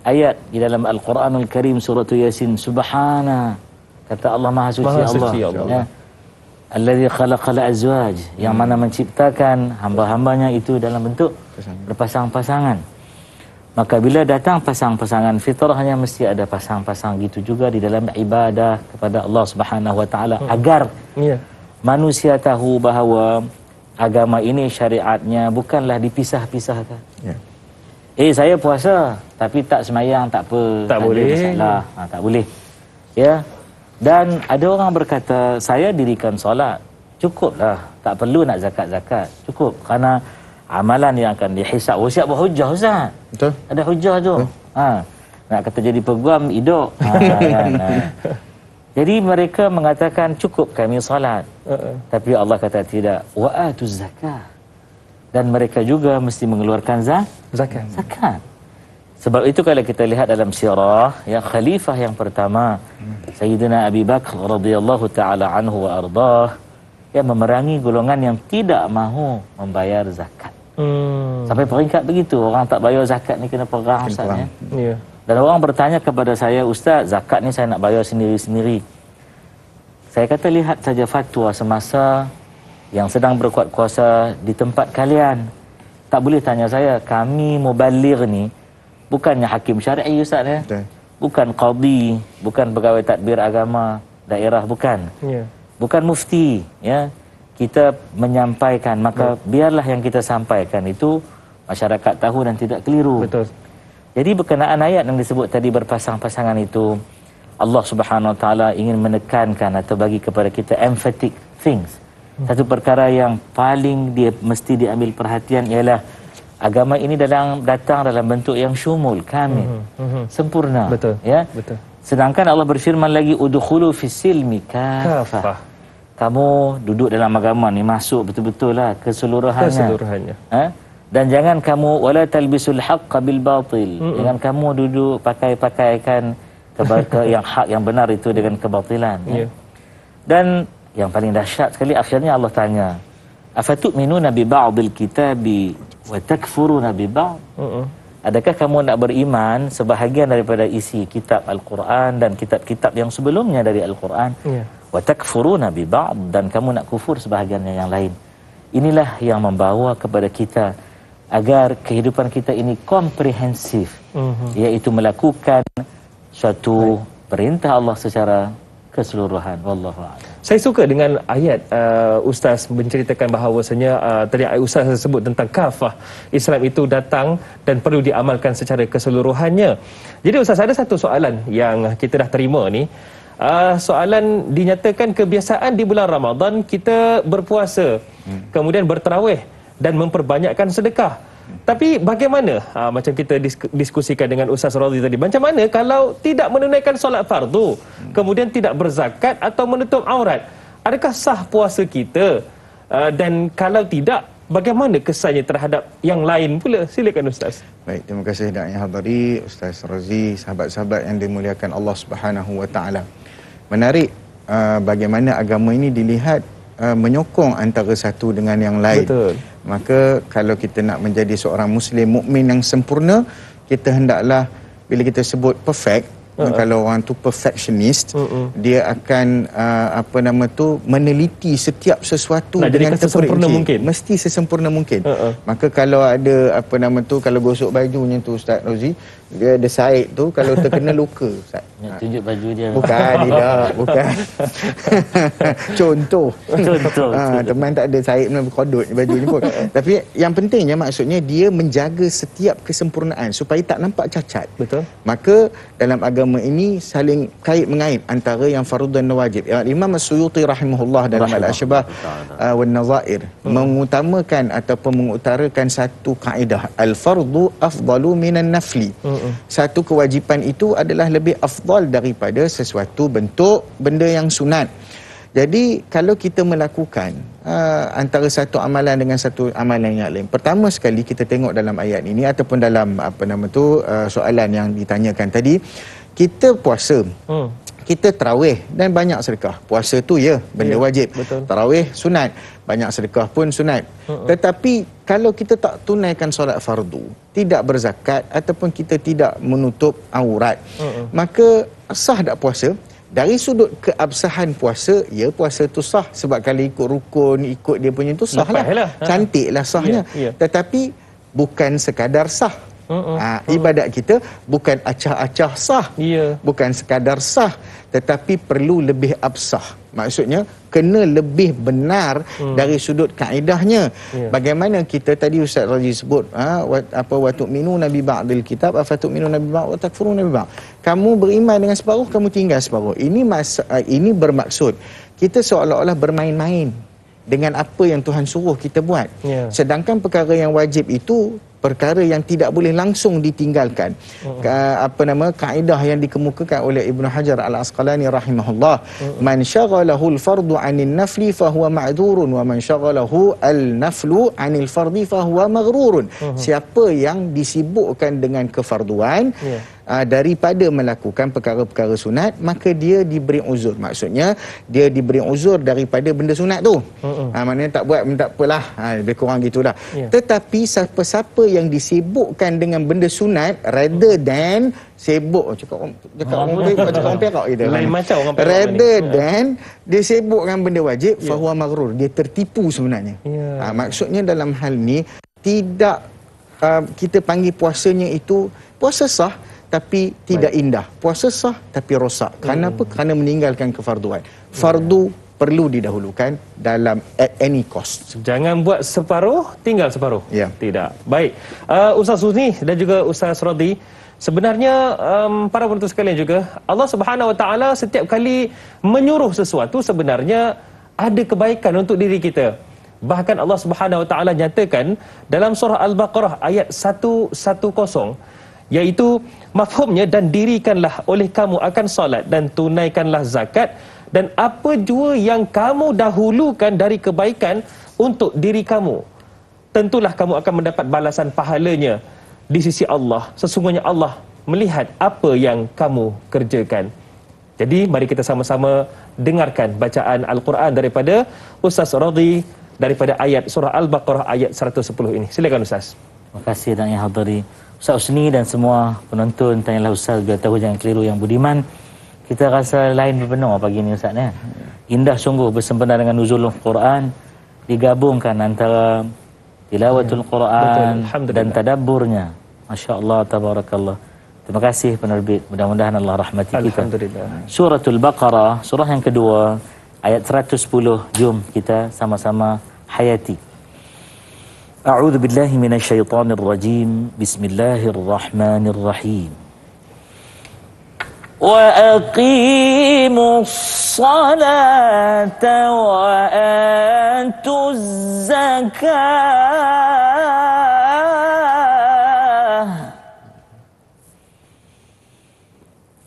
ayat di dalam Al-Quranul Karim surah Yasin, Subhana, kata Allah Maha Suci Allah. Alladzi khalaqal azwaj, yang mana menciptakan hamba-hambanya itu dalam bentuk berpasang-pasangan. Maka bila datang pasang-pasangan, fitrahnya mesti ada pasang-pasang gitu juga di dalam ibadah kepada Allah Subhanahu wa taala, agar manusia tahu bahawa agama ini syariatnya bukanlah dipisah-pisahkan. Saya puasa tapi tak semayang, tak apa, tak boleh, masalah. Tak boleh. Ya. Dan ada orang berkata, saya dirikan solat, cukuplah, tak perlu nak zakat-zakat, cukup kerana amalan yang akan dihisab. Siap berhujah Ustaz. Betul. Ada hujah tu. Nak kata jadi peguam hidup. Jadi mereka mengatakan cukup kami solat. Tapi Allah kata tidak. Wa atuz zakah. Dan mereka juga mesti mengeluarkan zakat. Sebab itu kalau kita lihat dalam sirah, yang khalifah yang pertama, Sayyidina Abi Bakr radhiyallahu taala anhu wa ardah, yang memerangi golongan yang tidak mahu membayar zakat. Sampai peringkat begitu, orang tak bayar zakat ni kena perang Ustaz ya. Dan orang bertanya kepada saya, Ustaz, zakat ni saya nak bayar sendiri-sendiri. Saya kata lihat saja fatwa semasa yang sedang berkuat kuasa di tempat kalian. Tak boleh tanya saya, kami mubaligh ni bukannya hakim syar'i Ustaz ya. Bukan qadi, bukan pegawai tadbir agama daerah, bukan. Bukan mufti ya. kita menyampaikan, maka biarlah yang kita sampaikan itu masyarakat tahu dan tidak keliru. Betul. Jadi berkenaan ayat yang disebut tadi berpasang-pasangan itu, Allah Subhanahu Wa Taala ingin menekankan atau bagi kepada kita emphatic things. Satu perkara yang paling dia mesti diambil perhatian ialah agama ini datang dalam bentuk yang syumul, kamil, sempurna. Betul. Ya. Betul. Sedangkan Allah berfirman lagi, udkhulu fis-silmi kafah. Kamu duduk dalam agama ni masuk betul-betul lah keseluruhannya. Dan jangan kamu wala talbisul haqqa bil batil. Jangan kamu duduk pakai-pakaikan yang hak yang benar itu dengan kebatilan. Ya. Dan yang paling dahsyat sekali akhirnya Allah tanya, afatu'minuna bi ba'dil kitabi wa takfuruna bi ba'd? Adakah kamu nak beriman sebahagian daripada isi kitab Al-Quran dan kitab-kitab yang sebelumnya dari Al-Quran? Wa takfuruna bi ba'd, dan kamu nak kufur sebahagiannya yang lain. Inilah yang membawa kepada kita agar kehidupan kita ini komprehensif, iaitu melakukan suatu perintah Allah secara keseluruhan. Wallahu a'lam. Saya suka dengan ayat Ustaz menceritakan bahawasanya tadi ayat Ustaz sebut tentang kafah. Islam itu datang dan perlu diamalkan secara keseluruhannya. Jadi Ustaz, ada satu soalan yang kita dah terima ni. Soalan dinyatakan kebiasaan di bulan Ramadan kita berpuasa, kemudian bertarawih dan memperbanyakkan sedekah. Tapi bagaimana, macam kita diskusikan dengan Ustaz Radhi tadi, macam mana kalau tidak menunaikan solat fardu, kemudian tidak berzakat atau menutup aurat? Adakah sah puasa kita? Dan kalau tidak, bagaimana kesannya terhadap yang lain pula? Silakan Ustaz. Baik, terima kasih Da'i Hadari, Ustaz Razi, sahabat-sahabat yang dimuliakan Allah Subhanahu Wa Taala. Menarik bagaimana agama ini dilihat menyokong antara satu dengan yang lain. Betul. Maka kalau kita nak menjadi seorang Muslim mukmin yang sempurna, kita hendaklah, bila kita sebut perfect, kalau orang tu perfectionist, dia akan meneliti setiap sesuatu dengan sesempurna mungkin. Mesti sesempurna mungkin. Maka kalau ada kalau gosok bajunya tu Ustaz Rozi, dia ada said tu, kalau terkena luka Ustaz. Nak tunjuk baju dia. Bukan, bukan. Contoh. Teman tak ada said berkodot baju ni pun. Tapi yang pentingnya maksudnya dia menjaga setiap kesempurnaan supaya tak nampak cacat. Betul. Maka dalam agama ini saling kait mengait antara yang fardu dan wajib. Imam As-Suyuti rahimahullah dalam Al-Ashbah wan Nazair mengutamakan ataupun mengutarakan satu kaedah, al-fardu afdalu minan nafli. Satu kewajipan itu adalah lebih afdal daripada sesuatu bentuk benda yang sunat. Jadi kalau kita melakukan antara satu amalan dengan satu amalan yang lain, pertama sekali kita tengok dalam ayat ini ataupun dalam soalan yang ditanyakan tadi, kita puasa, kita tarawih dan banyak sedekah. Puasa tu benda wajib. Betul. Tarawih sunat, banyak sedekah pun sunat. Tetapi kalau kita tak tunaikan solat fardu, tidak berzakat ataupun kita tidak menutup aurat, maka sah tak puasa? Dari sudut keabsahan puasa, puasa tu sah sebab kalau ikut rukun, ikut dia punya tu sah lah. Cantiklah sahnya. Tetapi bukan sekadar sah. Ibadat kita bukan acah-acah sah, bukan sekadar sah, tetapi perlu lebih absah. Maksudnya kena lebih benar dari sudut kaedahnya. Bagaimana kita tadi Ustaz Razi sebut wa tu'minuna bi ba'dil kitab afatu'minuna bi ba'd wa takfuruna bi ba'd. Kamu beriman dengan separuh, kamu tinggal separuh. Ini bermaksud kita seolah-olah bermain-main dengan apa yang Tuhan suruh kita buat. Sedangkan perkara yang wajib itu perkara yang tidak boleh langsung ditinggalkan. Kaedah yang dikemukakan oleh Ibnu Hajar Al-Asqalani rahimahullah, man syaghalahu al-fardu 'anil nafli fa huwa ma'dzurun wa man syaghalahu al-naflu 'anil fardi fa huwa maghrurun. Siapa yang disibukkan dengan kefarduan daripada melakukan perkara-perkara sunat, maka dia diberi uzur. Maksudnya dia diberi uzur daripada benda sunat tu. Maknanya tak buat, tak apalah, lebih kurang gitulah. Tetapi siapa-siapa yang disibukkan dengan benda sunat rather than sibuk cakap orang perak gitu, lain macam orang perak, rather than dia sibuk dengan benda wajib, fahuwa maghrur, dia tertipu sebenarnya. Maksudnya dalam hal ni tidak kita panggil puasanya itu puasa sah tapi tidak indah, puasa sah tapi rosak. Kerana apa? Kerana meninggalkan kefarduan. Fardu perlu didahulukan dalam at any cost. Jangan buat separuh, tinggal separuh. Ya. Tidak. Baik. Ustaz Husni dan juga Ustaz Radhi, sebenarnya para penonton sekalian juga, Allah Subhanahu Wa Taala setiap kali menyuruh sesuatu sebenarnya ada kebaikan untuk diri kita. Bahkan Allah Subhanahu Wa Taala nyatakan dalam surah Al-Baqarah ayat 110, iaitu mafhumnya, dan dirikanlah oleh kamu akan solat dan tunaikanlah zakat, dan apa jua yang kamu dahulukan dari kebaikan untuk diri kamu, tentulah kamu akan mendapat balasan pahalanya di sisi Allah. Sesungguhnya Allah melihat apa yang kamu kerjakan. Jadi mari kita sama-sama dengarkan bacaan Al-Quran daripada Ustaz Radhi daripada ayat surah Al-Baqarah ayat 110 ini. Silakan Ustaz. Terima kasih dan yang hadiri. Ustaz Husni dan semua penonton, tanyalah Ustaz biar tahu jangan keliru yang budiman. Kita rasa lain berbenur pagi ni Ustaz ya. Indah sungguh bersempena dengan nuzulul Quran, digabungkan antara tilawatul Quran dan tadabburnya. Masya-Allah, tabarakallah. Terima kasih penerbit. Mudah-mudahan Allah rahmati kita. Alhamdulillah. Suratul Baqarah, surah yang kedua, ayat 110. Jom kita sama-sama hayati. A'udzu billahi minasyaitonir rajim. Bismillahirrahmanirrahim. Wa aqimus salata wa atuz zakah.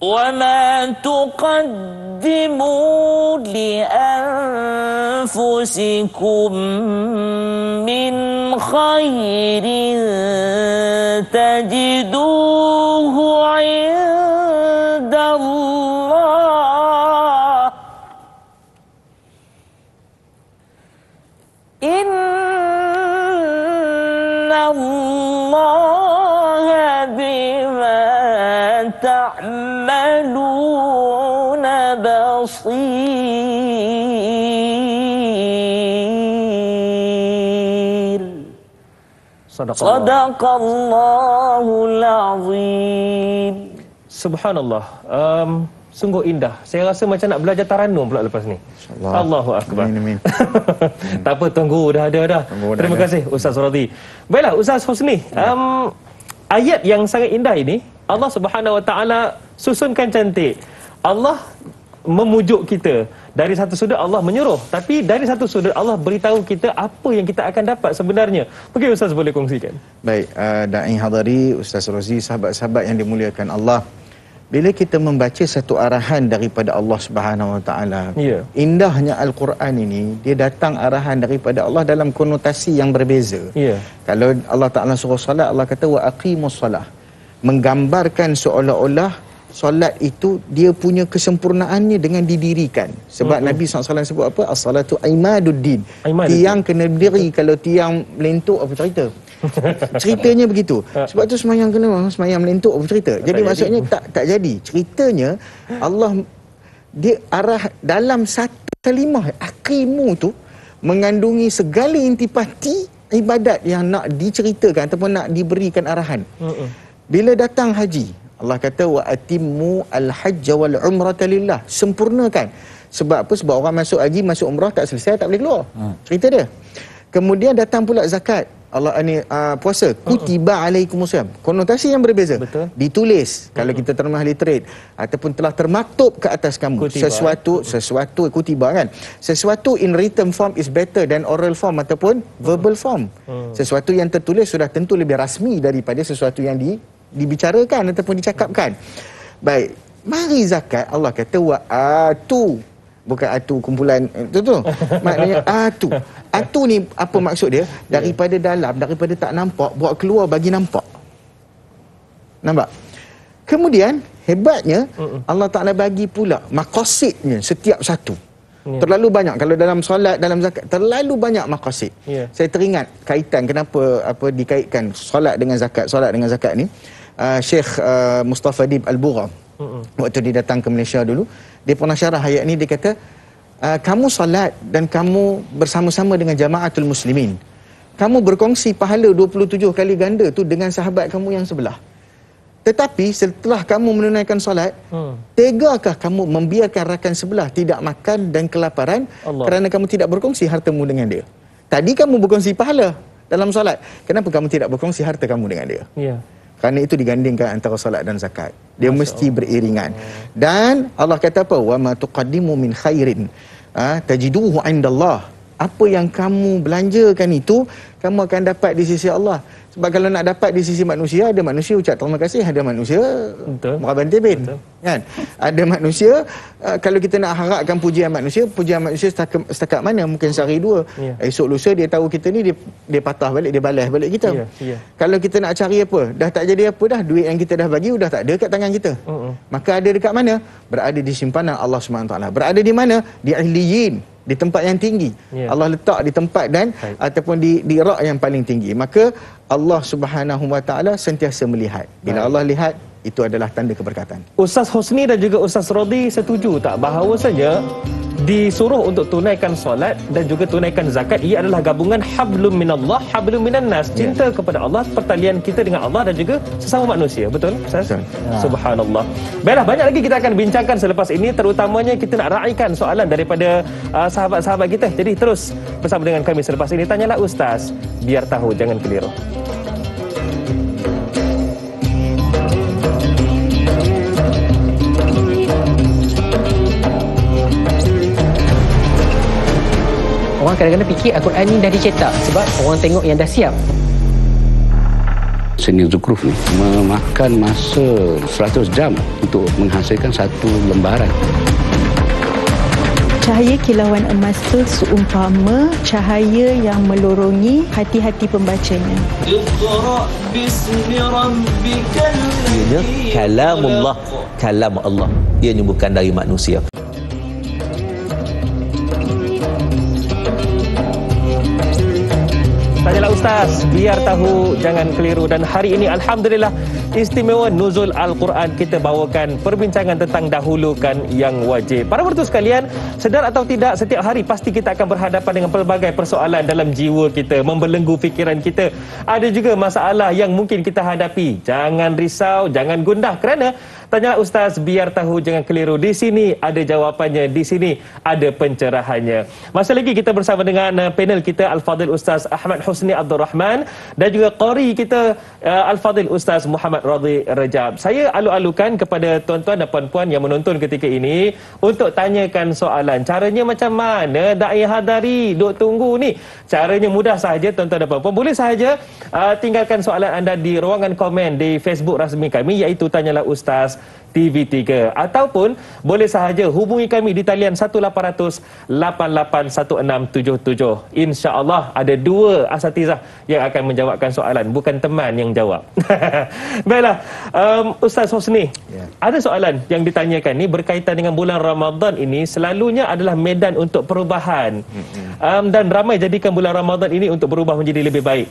وَمَا تُقَدِّمُوا لِأَنفُسِكُم مِّنْ خَيْرٍ تَجِدُوهُ عِندَ اللَّهِ إِنَّ اللَّهَ بِمَا تَعْمَلُونَ بَصِيرٌ. Sadaqallahul azim. Subhanallah. Sungguh indah. Saya rasa macam nak belajar taranum pula lepas ni. Allahu akbar. Amin. Tak apa, tunggu dah ada dah. Terima kasih Ustaz Radhi. Baiklah Ustaz Husni, ayat yang sangat indah ini Allah Subhanahu Wa Taala susunkan cantik. Allah memujuk kita. Dari satu sudut Allah menyuruh, tapi dari satu sudut Allah beritahu kita apa yang kita akan dapat sebenarnya. Mungkin Ustaz boleh kongsikan. Baik, da'i hadari, Ustaz Rozi, sahabat-sahabat yang dimuliakan Allah. Bila kita membaca satu arahan daripada Allah Subhanahu Wa Taala, indahnya Al-Quran ini, dia datang arahan daripada Allah dalam konotasi yang berbeza. Kalau Allah Taala suruh solat, Allah kata wa aqimus salah, menggambarkan seolah-olah solat itu dia punya kesempurnaannya dengan didirikan. Sebab Nabi SAW sebut apa? As-salatu imaduddin. Tiang kena berdiri. Kalau tiang melentuk, apa cerita? Ceritanya begitu. Sebab tu semayang kena semayang melentuk, apa cerita? Jadi maksudnya tak jadi. Ceritanya Allah dia arah dalam satu kalimah aqimu tu mengandungi segala intipati ibadat yang nak diceritakan ataupun nak diberikan arahan. Bila datang haji, Allah kata wa atimmu al-hajj wal umrata lillah, sempurnakan. Sebab apa? Sebab orang masuk haji, masuk umrah tak selesai tak boleh keluar. Cerita dia. Kemudian datang pula zakat. Allah ni puasa, kutiba alaikumusiyam. Konotasi yang berbeza. Betul. Ditulis kalau kita terjemah literate ataupun telah termaktub ke atas kamu. Kutiba. Sesuatu kutiba kan. Sesuatu in written form is better than oral form ataupun verbal form. Sesuatu yang tertulis sudah tentu lebih rasmi daripada sesuatu yang dibicarakan ataupun dicakapkan. Baik, mari zakat. Allah kata wa atu, bukan atu kumpulan tu. Maknanya atu. Atu ni apa maksud dia? Daripada dalam, daripada tak nampak buat keluar bagi nampak. Nampak? Kemudian hebatnya Allah Taala bagi pula maqasidnya setiap satu. Terlalu banyak. Kalau dalam solat, dalam zakat, terlalu banyak maqasid. Saya teringat kaitan kenapa dikaitkan solat dengan zakat ni. Syekh Mustafa Dib Al-Bugha, waktu dia datang ke Malaysia dulu, dia pernah syarah ayat ni. Dia kata kamu salat dan kamu bersama-sama dengan jamaatul muslimin, kamu berkongsi pahala 27 kali ganda tu dengan sahabat kamu yang sebelah. Tetapi setelah kamu menunaikan solat, tegakah kamu membiarkan rakan sebelah tidak makan dan kelaparan kerana kamu tidak berkongsi hartamu dengan dia? Tadi kamu berkongsi pahala dalam solat. Kenapa kamu tidak berkongsi harta kamu dengan dia? Ya. Kerana itu digandingkan antara solat dan zakat. Dia mesti beriringan. Dan Allah kata apa? Wa ma tuqaddimu min khairin tajiduhu indallah. Apa yang kamu belanjakan itu, kamu akan dapat di sisi Allah. Sebab kalau nak dapat di sisi manusia, ada manusia ucap terima kasih, ada manusia meraban tebin. Kan? Ada manusia, kalau kita nak harapkan pujian manusia setakat mana? Mungkin sehari dua. Esok lusa dia tahu kita ni, dia patah balik, dia balas balik kita. Kalau kita nak cari apa, dah tak jadi apa dah, duit yang kita dah bagi dah tak ada kat tangan kita. Maka ada dekat mana? Berada di simpanan Allah SWT. Berada di mana? Di Ahliyin, di tempat yang tinggi. Allah letak di tempat dan ataupun di rak yang paling tinggi. Maka Allah Subhanahu Wa Taala sentiasa melihat. Bila Allah lihat, itu adalah tanda keberkatan. Ustaz Husni dan juga Ustaz Rodi setuju tak bahawasanya disuruh untuk tunaikan solat dan juga tunaikan zakat, ia adalah gabungan hablum minallah, hablum minan nas, cinta kepada Allah, pertalian kita dengan Allah dan juga sesama manusia. Betul Ustaz? Subhanallah. Baiklah, banyak lagi kita akan bincangkan selepas ini, terutamanya kita nak raikan soalan daripada sahabat-sahabat kita. Jadi terus bersama dengan kami selepas ini. Tanyalah Ustaz, biar tahu, jangan keliru. Orang kadang-kadang fikir Al-Quran ni dah dicetak sebab orang tengok yang dah siap. Seni Zukhruf ni memakan masa 100 jam untuk menghasilkan satu lembaran. Cahaya kilauan emas itu seumpama cahaya yang melorongi hati-hati pembacanya. Ianya kalamullah, kalam Allah. Ianya bukan dari manusia. Tanyalah Ustaz, biar tahu, jangan keliru. Dan hari ini Alhamdulillah, istimewa Nuzul Al-Quran, kita bawakan perbincangan tentang dahulukan yang wajib. Para mertua sekalian, sedar atau tidak, setiap hari pasti kita akan berhadapan dengan pelbagai persoalan dalam jiwa kita, membelenggu fikiran kita. Ada juga masalah yang mungkin kita hadapi. Jangan risau, jangan gundah, kerana tanyalah Ustaz, biar tahu, jangan keliru. Di sini ada jawapannya, di sini ada pencerahannya. Masih lagi kita bersama dengan panel kita, Al-Fadhil Ustaz Ahmad Husni Abdul Rahman dan juga qari kita Al-Fadhil Ustaz Muhammad Radhi Rajab. Saya alu-alukan kepada tuan-tuan dan puan-puan yang menonton ketika ini untuk tanyakan soalan. Caranya macam mana? Da'i Hadari, duk tunggu ni. Caranya mudah sahaja tuan-tuan dan puan-puan. Boleh sahaja tinggalkan soalan anda di ruangan komen di Facebook rasmi kami, iaitu Tanyalah Ustaz TV3, ataupun boleh sahaja hubungi kami di talian 18881677. Insya-Allah ada dua asatizah yang akan menjawabkan soalan, bukan teman yang jawab. Baiklah, Ustaz Husni, ada soalan yang ditanyakan ni berkaitan dengan bulan Ramadan ini, selalunya adalah medan untuk perubahan. Dan ramai jadikan bulan Ramadan ini untuk berubah menjadi lebih baik.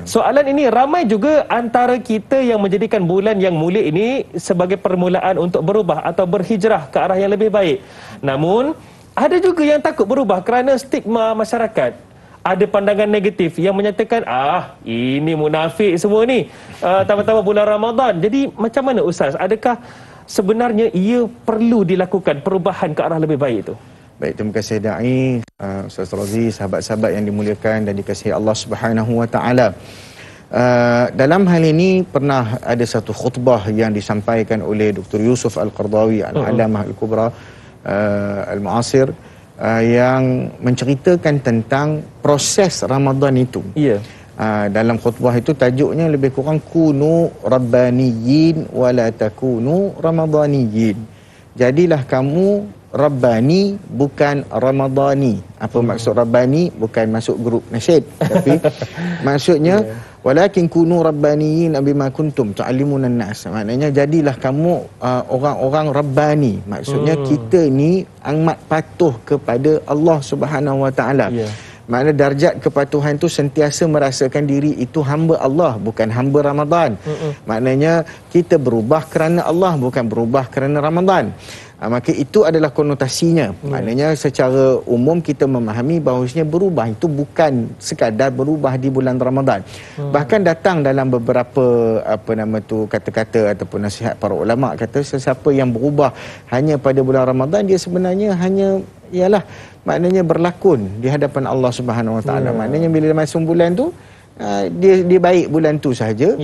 Soalan ini ramai juga antara kita yang menjadikan bulan yang mulia ini sebagai permulaan untuk berubah atau berhijrah ke arah yang lebih baik. Namun ada juga yang takut berubah kerana stigma masyarakat. Ada pandangan negatif yang menyatakan, ini munafik semua ni, tambah-tambah bulan Ramadan. Jadi macam mana Ustaz? Adakah sebenarnya ia perlu dilakukan perubahan ke arah lebih baik itu? Baik, terima kasih Da'i, Ustaz Razi, sahabat-sahabat yang dimuliakan dan dikasihi Allah Subhanahu Wa Taala. Dalam hal ini pernah ada satu khutbah yang disampaikan oleh Dr. Yusuf Al-Qardawi, Al-Alamah Al-Kubra Al-Mu'asir, yang menceritakan tentang proses Ramadan itu. Dalam khutbah itu tajuknya lebih kurang kunu rabbaniyin wala takunu ramadaniyin. Jadilah kamu Rabbani, bukan Ramadani. Apa maksud Rabbani? Bukan masuk grup nasyid, tapi maksudnya walakin kunu rabbaniyin bima kuntum tu'allimunan nas. Maknanya jadilah kamu orang-orang Rabbani. Maksudnya kita ni amat patuh kepada Allah Subhanahu Wa Taala. Makna darjat kepatuhan itu sentiasa merasakan diri itu hamba Allah, bukan hamba Ramadan. Maknanya kita berubah kerana Allah, bukan berubah kerana Ramadan. Maka itu adalah konotasinya. Maknanya secara umum kita memahami bahawasanya berubah itu bukan sekadar berubah di bulan Ramadan. Bahkan datang dalam beberapa kata-kata ataupun nasihat para ulama, kata sesiapa yang berubah hanya pada bulan Ramadan, dia sebenarnya hanya ialah maknanya berlakon di hadapan Allah Subhanahu Wa Taala. Maknanya bila masuk bulan tu dia baik bulan tu sahaja.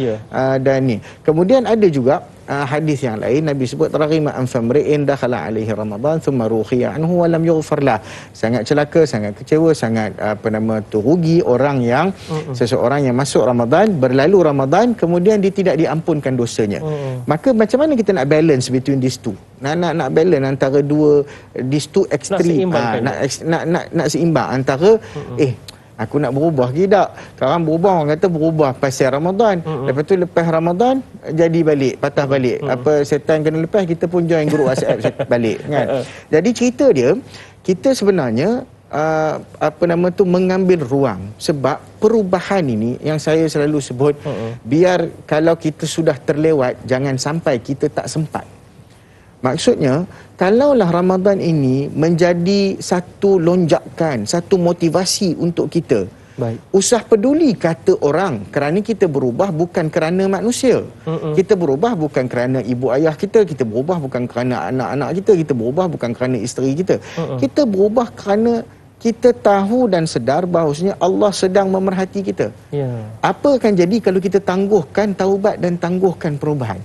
Dan ni kemudian ada juga hadis yang lain Nabi sebut raghima an famri'in dakhala alaihi ramadan thumma rukhiya anhu wa lam yughfar lah. Sangat celaka, sangat kecewa, sangat rugi orang yang seseorang yang masuk Ramadan, berlalu Ramadan, kemudian dia tidak diampunkan dosanya. Maka macam mana kita nak balance between these two? Nak balance antara dua these two extreme, nak seimbang antara aku nak berubah ke tak? Sekarang berubah, orang kata berubah pasal Ramadan. Lepas tu lepas Ramadan jadi balik, patah balik. Setan kena lepas, kita pun join grup WhatsApp balik kan. Jadi cerita dia, kita sebenarnya mengambil ruang, sebab perubahan ini yang saya selalu sebut, biar kalau kita sudah terlewat, jangan sampai kita tak sempat. Maksudnya, kalaulah Ramadan ini menjadi satu lonjakan, satu motivasi untuk kita, usah peduli kata orang, kerana kita berubah bukan kerana manusia. Kita berubah bukan kerana ibu ayah kita berubah bukan kerana anak-anak kita berubah bukan kerana isteri kita. Kita berubah kerana kita tahu dan sedar bahawasanya Allah sedang memerhati kita. Apa akan jadi kalau kita tangguhkan taubat dan tangguhkan perubahan?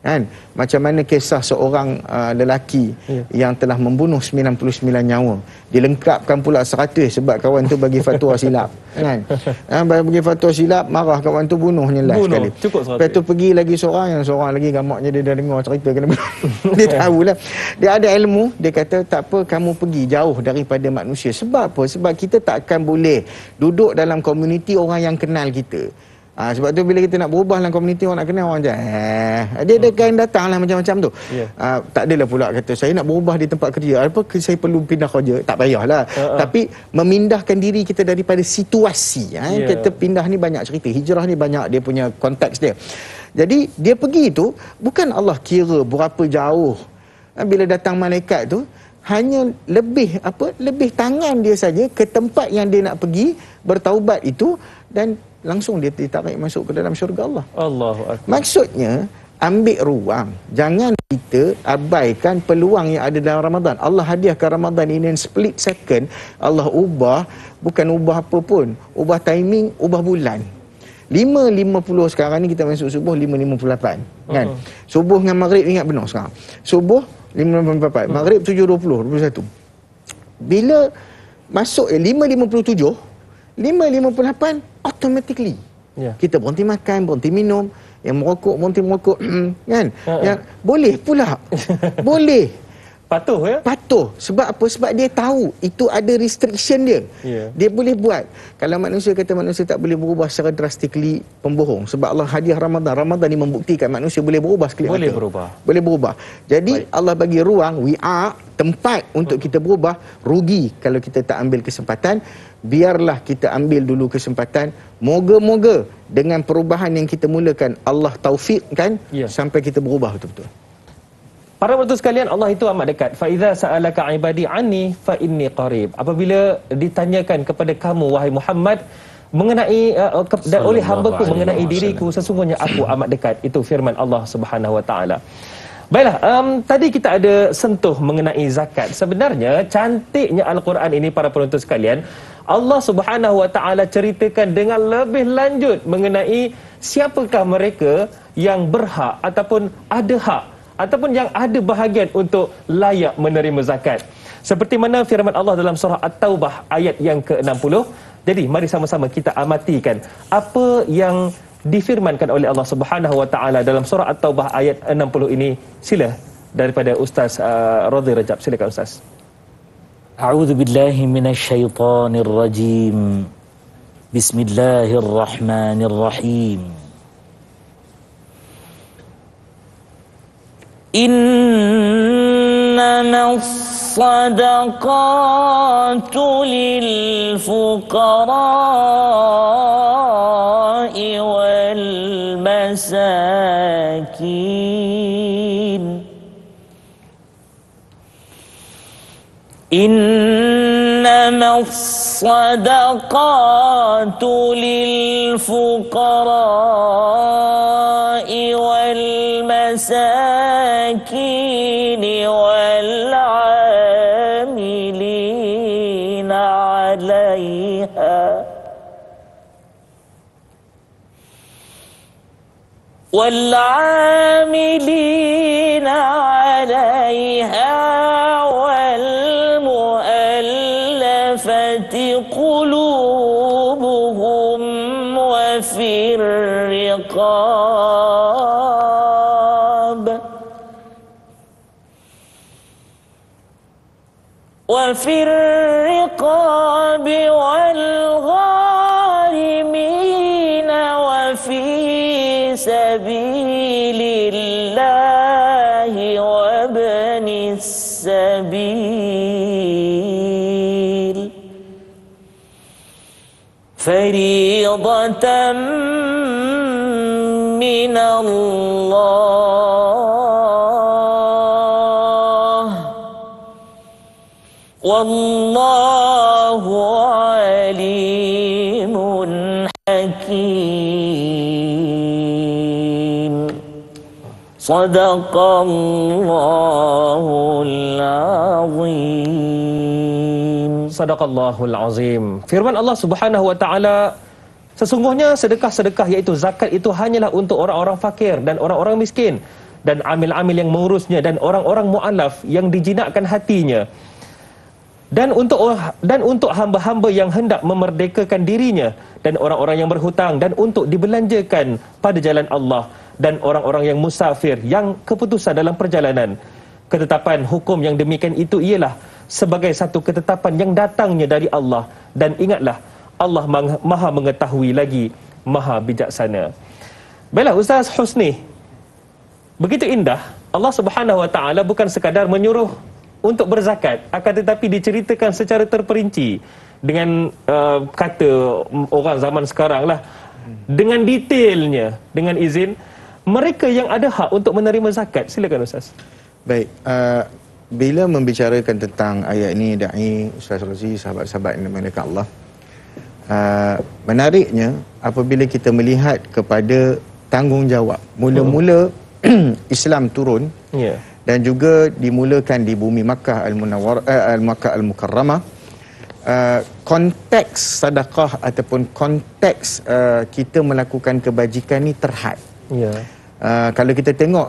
Kan? Macam mana kisah seorang lelaki yang telah membunuh 99 nyawa, dilengkapkan pula 100 sebab kawan tu bagi fatwa silap kan. Bagi fatwa silap, marah kawan tu, bunuhnya last sekali. Lepas tu pergi lagi seorang, yang seorang lagi gamaknya dia dah dengar cerita kena bunuh. Dia tahulah, dia ada ilmu. Dia kata tak apa, kamu pergi jauh daripada manusia. Sebab apa? Sebab kita tak akan boleh duduk dalam komuniti orang yang kenal kita. Sebab tu bila kita nak berubah dalam komuniti orang nak kenal, orang macam dia akan datanglah macam-macam tu. Tak adalah pula kata saya nak berubah di tempat kerja, apa saya perlu pindah kerja, tak payahlah. Tapi memindahkan diri kita daripada situasi. Kita pindah ni banyak cerita, hijrah ni banyak dia punya konteks dia. Jadi dia pergi tu bukan Allah kira berapa jauh. Bila datang malaikat tu hanya lebih tangan dia saja ke tempat yang dia nak pergi bertaubat itu, dan langsung dia ditarik masuk ke dalam syurga Allah. Allahu Akbar. Maksudnya, ambil ruang. Jangan kita abaikan peluang yang ada dalam Ramadan. Allah hadiahkan Ramadan ini in split second. Allah ubah, bukan ubah apa pun. Ubah timing, ubah bulan. 5.50 sekarang ni kita masuk subuh 5.58. Kan? Subuh dengan maghrib, ingat benar sekarang. Subuh 5.54. Maghrib 7.20, 21. Bila masuk 5.57, 5.58 automatically kita berhenti makan, berhenti minum, yang merokok berhenti merokok kan. Yang boleh pula. Boleh. Patuh ya? Patuh. Sebab apa? Sebab dia tahu itu ada restriction dia. Dia boleh buat. Kalau manusia kata manusia tak boleh berubah secara drastically, pembohong. Sebab Allah hadiah Ramadan. Ramadan ni membuktikan manusia boleh berubah sekali. Boleh berubah. Boleh berubah. Jadi Allah bagi ruang, tempat untuk kita berubah. Rugi kalau kita tak ambil kesempatan. Biarlah kita ambil dulu kesempatan. Moga-moga dengan perubahan yang kita mulakan, Allah taufikkan sampai kita berubah betul-betul. Para penonton sekalian, Allah itu amat dekat. Fa iza sa'alaka ibadi anni fa inni qarib. Apabila ditanyakan kepada kamu wahai Muhammad mengenai oleh hamba-Ku mengenai diriku, sesungguhnya aku amat dekat. Itu firman Allah Subhanahu wa taala. Baiklah, tadi kita ada sentuh mengenai zakat. Sebenarnya cantiknya Al-Quran ini para penonton sekalian, Allah Subhanahu wa taala ceritakan dengan lebih lanjut mengenai siapakah mereka yang berhak ataupun ada hak ataupun yang ada bahagian untuk layak menerima zakat. Seperti mana firman Allah dalam surah At-Taubah ayat yang ke-60. Jadi mari sama-sama kita amatikan apa yang difirmankan oleh Allah Subhanahu wa taala dalam surah At-Taubah ayat 60 ini. Sila daripada Ustaz Radhi Rajab. Silakan Ustaz. A'udzu billahi minasyaitonir rajim. Bismillahirrahmanirrahim. إنما الصدقات للفقراء والمساكين إنما الصدقات للفقراء والمساكين والعاملين عليها والمؤلفة قلوبهم وفي الرقاب والغارمين وفي سبيل الله وابن السبيل فريضة من الله والله عليم حكيم صدق الله العظيم. Sadaqallahul azim. Firman Allah Subhanahu wa taala, sesungguhnya sedekah-sedekah iaitu zakat itu hanyalah untuk orang-orang fakir dan orang-orang miskin dan amil-amil yang mengurusnya dan orang-orang mu'alaf yang dijinakkan hatinya. Dan untuk hamba-hamba yang hendak memerdekakan dirinya dan orang-orang yang berhutang dan untuk dibelanjakan pada jalan Allah dan orang-orang yang musafir yang keputusan dalam perjalanan. Ketetapan hukum yang demikian itu ialah sebagai satu ketetapan yang datangnya dari Allah, dan ingatlah Allah Maha mengetahui lagi Maha bijaksana. Baiklah Ustaz Husni, begitu indah Allah Subhanahu wa taala bukan sekadar menyuruh untuk berzakat, akan tetapi diceritakan secara terperinci dengan kata orang zaman sekarang lah, dengan detailnya, dengan izin mereka yang ada hak untuk menerima zakat. Silakan Ustaz. Baik, bila membicarakan tentang ayat ini, Da'i, Ustaz Razi, sahabat-sahabat yang dimuliakan Allah, menariknya apabila kita melihat kepada tanggungjawab mula-mula Islam turun, dan juga dimulakan di bumi Makkah Makkah Al-Mukarramah, konteks sedekah ataupun konteks kita melakukan kebajikan ni terhad. Kalau kita tengok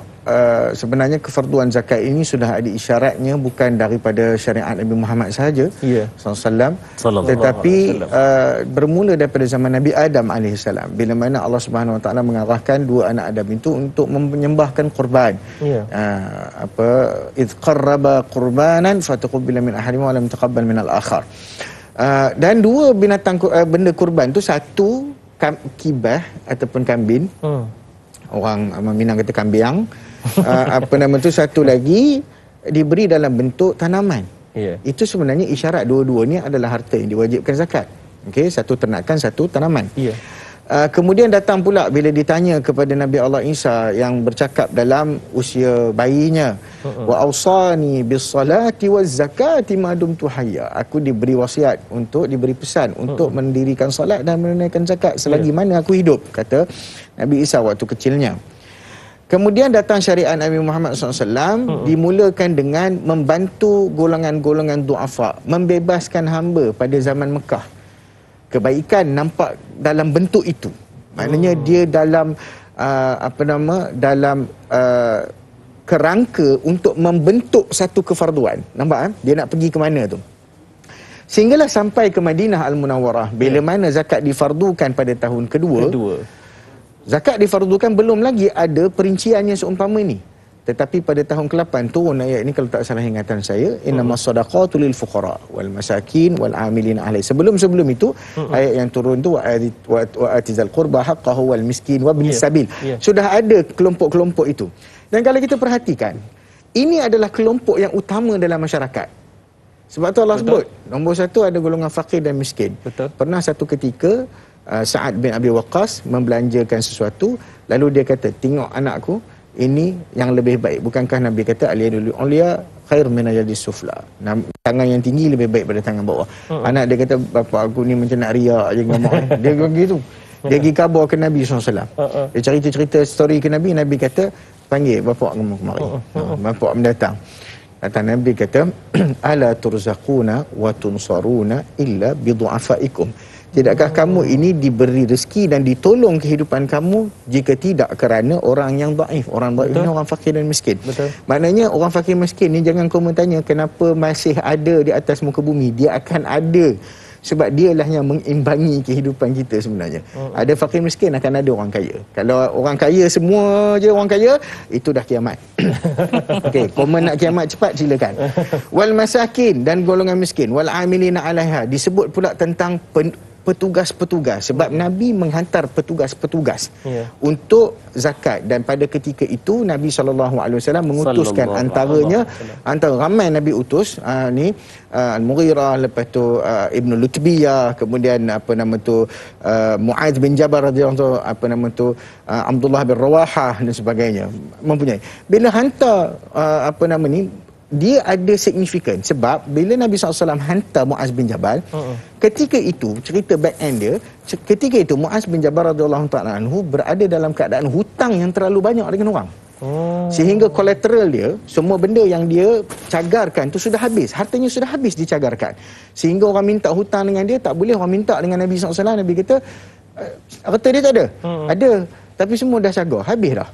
sebenarnya kefarduan zakat ini sudah ada isyaratnya, bukan daripada syariat Nabi Muhammad sahaja SAW, tetapi bermula daripada zaman Nabi Adam AS, bila mana Allah Subhanahu Wa Taala mengarahkan dua anak Adam itu untuk menyembahkan kurban. Idh qarraba qurbanan fataqabbala min ahadihima wa lam taqabbal min al-akhar. Dan dua binatang benda kurban tu, satu kibah ataupun kambing, orang Minang kata kambiang, satu lagi diberi dalam bentuk tanaman. Itu sebenarnya isyarat dua-duanya adalah harta yang diwajibkan zakat. Okey, satu ternakan, satu tanaman. Kemudian datang pula bila ditanya kepada Nabi Allah Isa yang bercakap dalam usia bayinya, wa ausani bis salati waz zakati ma dumtu hayya. Aku diberi wasiat untuk diberi pesan untuk mendirikan solat dan menunaikan zakat selagi mana aku hidup, kata Nabi Isa waktu kecilnya. Kemudian datang syariat Nabi Muhammad SAW, dimulakan dengan membantu golongan-golongan du'afa, membebaskan hamba pada zaman Mekah. Kebaikan nampak dalam bentuk itu. Maknanya dia dalam dalam kerangka untuk membentuk satu kefarduan. Nampak dia nak pergi ke mana tu. Sehinggalah sampai ke Madinah Al-Munawwarah, bila mana zakat difardukan pada tahun kedua. Zakat difardukan, belum lagi ada perinciannya seumpama ni. Tetapi pada tahun ke-8 turun ayat ini, kalau tak salah ingatan saya, innamas sadaqatu lil fuqara wal masakin wal amilin alaihi. Sebelum itu ayat yang turun tu wa atizal qurba haqqahu wal miskin wa ibnis sabil. Sudah ada kelompok-kelompok itu. Dan kalau kita perhatikan, ini adalah kelompok yang utama dalam masyarakat. Sebab tu Allah sebut nombor satu ada golongan fakir dan miskin. Pernah satu ketika Sa'ad bin Abi Waqqas membelanjakan sesuatu, lalu dia kata, tengok anakku, ini yang lebih baik. Bukankah Nabi kata al-yadul ulya khair min al-yadis sufla? tangan yang tinggi lebih baik pada tangan bawah. Anak dia kata, bapa aku ni macam nak riak je dengan mak. Dia begitu. Dia pergi khabar ke Nabi SAW. Dia cerita-cerita story ke Nabi. Nabi kata, panggil bapak kamu kemari. Bapak mendatang. Datang Nabi kata, ala turzaquna wa tunsaruna illa bidu'afaikum. Tidakkah kamu ini diberi rezeki dan ditolong kehidupan kamu jika tidak kerana orang yang daif. Orang daif ni orang fakir dan miskin. Maknanya orang fakir miskin ni jangan kamu tanya kenapa masih ada di atas muka bumi. Dia akan ada. Sebab dialah yang mengimbangi kehidupan kita sebenarnya. Ada fakir miskin, akan ada orang kaya. Kalau orang kaya semua je orang kaya, itu dah kiamat. Okey, komen nak kiamat cepat silakan. Wal masakin, dan golongan miskin. Wal amilina 'alaiha, disebut pula tentang petugas-petugas, sebab Nabi menghantar petugas-petugas untuk zakat, dan pada ketika itu Nabi SAW mengutuskan antara ramai Nabi utus Al-Mughirah, lepas tu Ibn Lutbiyah, kemudian Mu'adz bin Jabal radhiyallahu anhu, Abdullah bin Rawahah dan sebagainya, mempunyai. Bila hantar dia ada signifikan, sebab bila Nabi SAW hantar Mu'adz bin Jabal, ketika itu, cerita back end dia, ketika itu Mu'adz bin Jabal radhiyallahu ta'ala anhu berada dalam keadaan hutang yang terlalu banyak dengan orang. Sehingga kolateral dia, semua benda yang dia cagarkan tu sudah habis, hartanya sudah habis dicagarkan. Sehingga orang minta hutang dengan dia, tak boleh orang minta dengan Nabi SAW. Nabi kata, harta dia tak ada? Ada, tapi semua dah cagar, habis dah.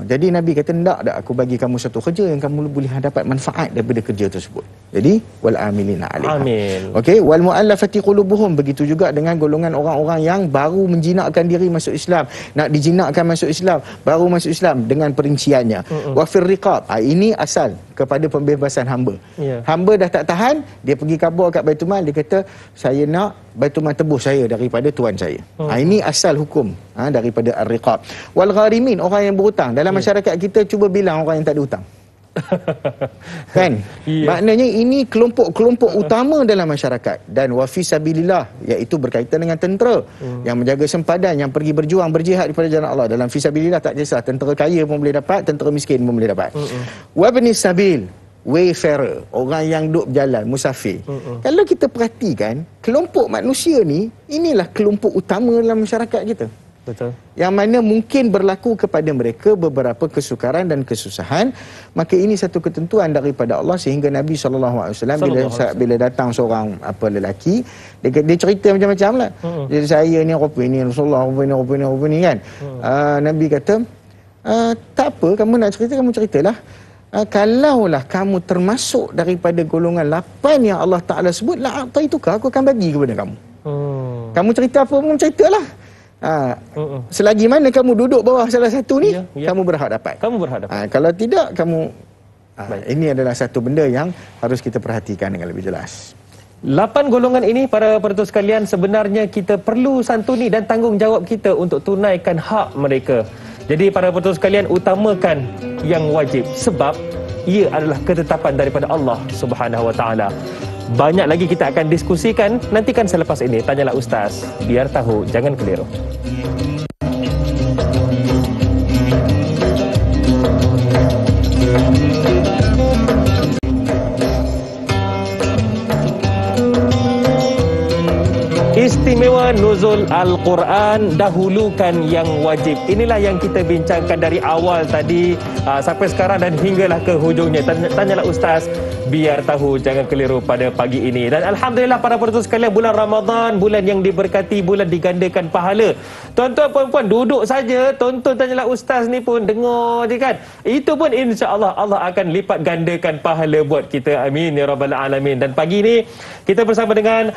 Jadi Nabi kata, tak aku bagi kamu satu kerja yang kamu boleh dapat manfaat daripada kerja tersebut. Jadi wal amilina 'alaiha. Amin. Okey, wal muallafati qulubuhum, begitu juga dengan golongan orang-orang yang baru menjinakkan diri masuk Islam, nak dijinakkan masuk Islam, baru masuk Islam, dengan perinciannya. Wa fir riqab, ini asal kepada pembebasan hamba. Hamba dah tak tahan, dia pergi khabar kat Baitul Mal, dia kata saya nak Baitul Mal tebus saya daripada tuan saya. Ini asal hukum daripada ar-riqab. Wal gharimin, orang yang berhutang. Dalam masyarakat kita, cuba bilang orang yang tak ada hutang. Kan? Maknanya ini kelompok-kelompok utama dalam masyarakat. Dan wa fi sabilillah, iaitu berkaitan dengan tentera yang menjaga sempadan, yang pergi berjuang, berjihad daripada jalan Allah. Dalam fi sabilillah tak kisah, tentera kaya pun boleh dapat, tentera miskin pun boleh dapat. Wa ibnis sabil, wayfarer, orang yang duduk berjalan, musafir. Kalau kita perhatikan, kelompok manusia ni, inilah kelompok utama dalam masyarakat kita. Betul. Yang mana mungkin berlaku kepada mereka beberapa kesukaran dan kesusahan. Maka ini satu ketentuan daripada Allah, sehingga Nabi SAW bila datang seorang lelaki, dia cerita macam-macam lah. Jadi saya ni rupa ni, Rasulullah rupa ni kan. Nabi kata, tak apa, kamu nak cerita, kamu ceritalah. Kalaulah kamu termasuk daripada golongan 8 yang Allah Ta'ala sebut, itu aku akan bagi kepada kamu. Kamu cerita apa pun ceritalah. Selagi mana kamu duduk bawah salah satu ni, kamu berhak dapat. Kalau tidak, kamu ini adalah satu benda yang harus kita perhatikan dengan lebih jelas. 8 golongan ini, para penonton sekalian, sebenarnya kita perlu santuni dan tanggungjawab kita untuk tunaikan hak mereka. Jadi para penonton sekalian, utamakan yang wajib, sebab ia adalah ketetapan daripada Allah Subhanahu Wa Taala. Banyak lagi kita akan diskusikan, nantikan selepas ini. Tanyalah Ustaz, biar tahu, jangan keliru. Istimewa nuzul Al-Quran, dahulukan yang wajib. Inilah yang kita bincangkan dari awal tadi sampai sekarang dan hinggalah ke hujungnya. Tanyalah Ustaz, biar tahu, jangan keliru pada pagi ini. Dan Alhamdulillah para penonton sekalian, bulan Ramadan, bulan yang diberkati, bulan digandakan pahala. Tuan-tuan, puan-puan, duduk saja tonton Tanyalah Ustaz ni pun, dengar je kan. Itu pun insya-Allah Allah akan lipat gandakan pahala buat kita. Amin ya rabbal alamin. Dan pagi ini kita bersama dengan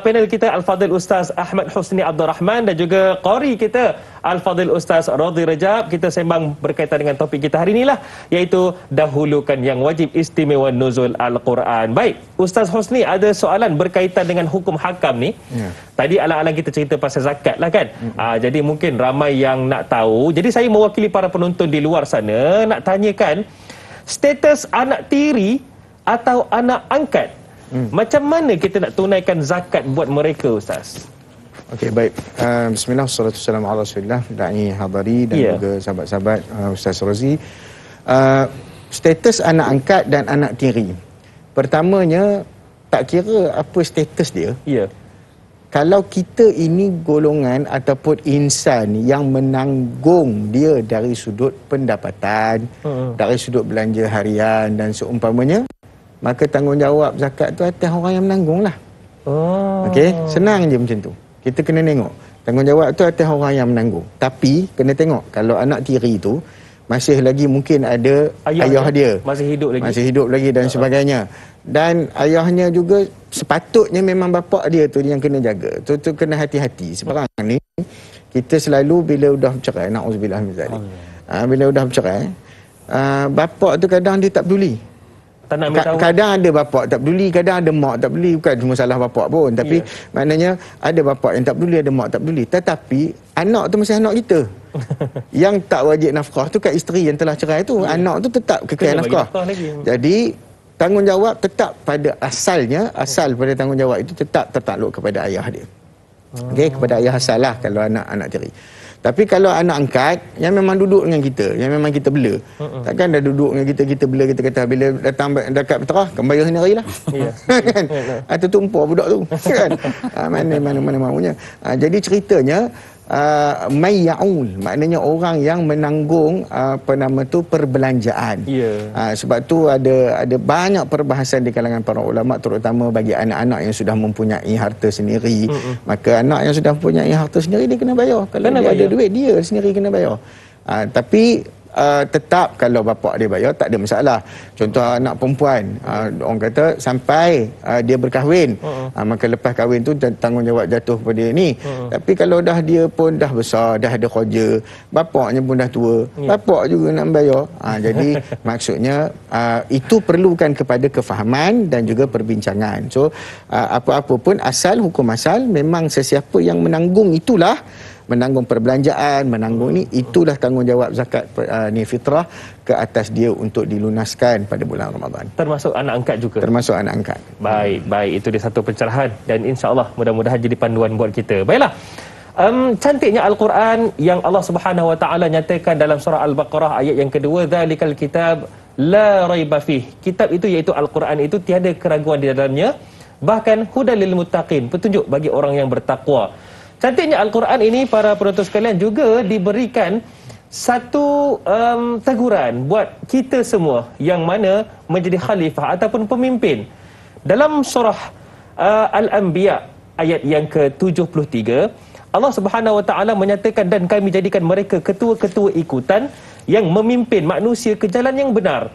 panel kita Al-Fadhil Ustaz Ahmad Husni Abdul Rahman dan juga qari kita Al-Fadhil Ustaz Radhi Rajab. Kita sembang berkaitan dengan topik kita hari inilah, iaitu dahulukan yang wajib, istimewa nuzul Al-Quran. Baik, Ustaz Husni, ada soalan berkaitan dengan hukum hakam ni. Tadi alang-alang kita cerita pasal zakat lah kan. Jadi mungkin ramai yang nak tahu. Jadi saya mewakili para penonton di luar sana nak tanyakan, status anak tiri atau anak angkat, macam mana kita nak tunaikan zakat buat mereka, Ustaz? Okey, baik. Bismillah, wassalatu wassalamu ala Rasulillah, da'i hadari dan juga sahabat-sahabat Ustaz Razi. Status anak angkat dan anak tiri. Pertamanya, tak kira apa status dia. Ya. Kalau kita ini golongan ataupun insan yang menanggung dia dari sudut pendapatan, dari sudut belanja harian dan seumpamanya, maka tanggungjawab zakat tu atas orang yang menanggung lah. Okey, senang je macam tu. Kita kena tengok tanggungjawab tu atas orang yang menanggung. Tapi kena tengok kalau anak tiri tu masih lagi mungkin ada ayah dia masih hidup lagi dan sebagainya, dan ayahnya juga sepatutnya memang bapak dia tu yang kena jaga. Tu kena hati-hati. Sekarang ni kita selalu bila dah bercerai, na'udzubillah min zalik, bila dah bercerai, bapak tu kadang dia tak peduli. Kadang ada bapak tak peduli, kadang ada mak tak peduli. Bukan cuma salah bapak pun, tapi maknanya ada bapak yang tak peduli, ada mak tak peduli. Tetapi anak tu masih anak kita. Yang tak wajib nafkah tu kat isteri yang telah cerai tu, anak tu tetap kekal nafkah. Jadi tanggungjawab tetap pada asalnya, asal pada tanggungjawab itu tetap tertakluk kepada ayah dia. Okey, kepada ayah asal lah kalau anak tiri. Tapi kalau anak angkat yang memang duduk dengan kita, yang memang kita bela, takkan dah duduk dengan kita bela, kita kata bila datang dekat peterah, kan bayar sendiri lah. Kan? Atau tumpah budak tu. Kan? Mana maunya. Jadi ceritanya, mayya'ul, maknanya orang yang menanggung perbelanjaan. Sebab tu ada banyak perbahasan di kalangan para ulama, terutama bagi anak-anak yang sudah mempunyai harta sendiri. Maka anak yang sudah mempunyai harta sendiri dia kena bayar. Kalau dia ada duit, dia sendiri kena bayar. Tapi tetap kalau bapak dia bayar tak ada masalah. Contoh anak perempuan, orang kata sampai dia berkahwin, maka lepas kahwin tu tanggungjawab jatuh kepada dia ni. Tapi kalau dah dia pun dah besar, dah ada kerja, bapaknya pun dah tua, bapak juga nak bayar. Jadi maksudnya itu perlukan kepada kefahaman dan juga perbincangan. So apa-apa pun asal, hukum asal memang sesiapa yang menanggung itulah menanggung perbelanjaan, menanggung ni, itulah tanggungjawab zakat ni fitrah ke atas dia untuk dilunaskan pada bulan Ramadan. Termasuk anak angkat juga. Termasuk anak angkat. Baik, itu dia satu pencerahan dan insya-Allah mudah-mudahan jadi panduan buat kita. Baiklah. Cantiknya Al-Quran yang Allah Subhanahu Wa Taala nyatakan dalam surah Al-Baqarah ayat yang kedua, "Dzalikal kitab la raiba fih." Kitab itu iaitu Al-Quran itu tiada keraguan di dalamnya, bahkan hudal lil muttaqin, petunjuk bagi orang yang bertakwa. Cantiknya Al-Quran ini, para penonton sekalian, juga diberikan satu teguran buat kita semua yang mana menjadi khalifah ataupun pemimpin. Dalam surah Al-Anbiya ayat yang ke-73, Allah Subhanahu Wa Taala menyatakan, "Dan kami jadikan mereka ketua-ketua ikutan yang memimpin manusia ke jalan yang benar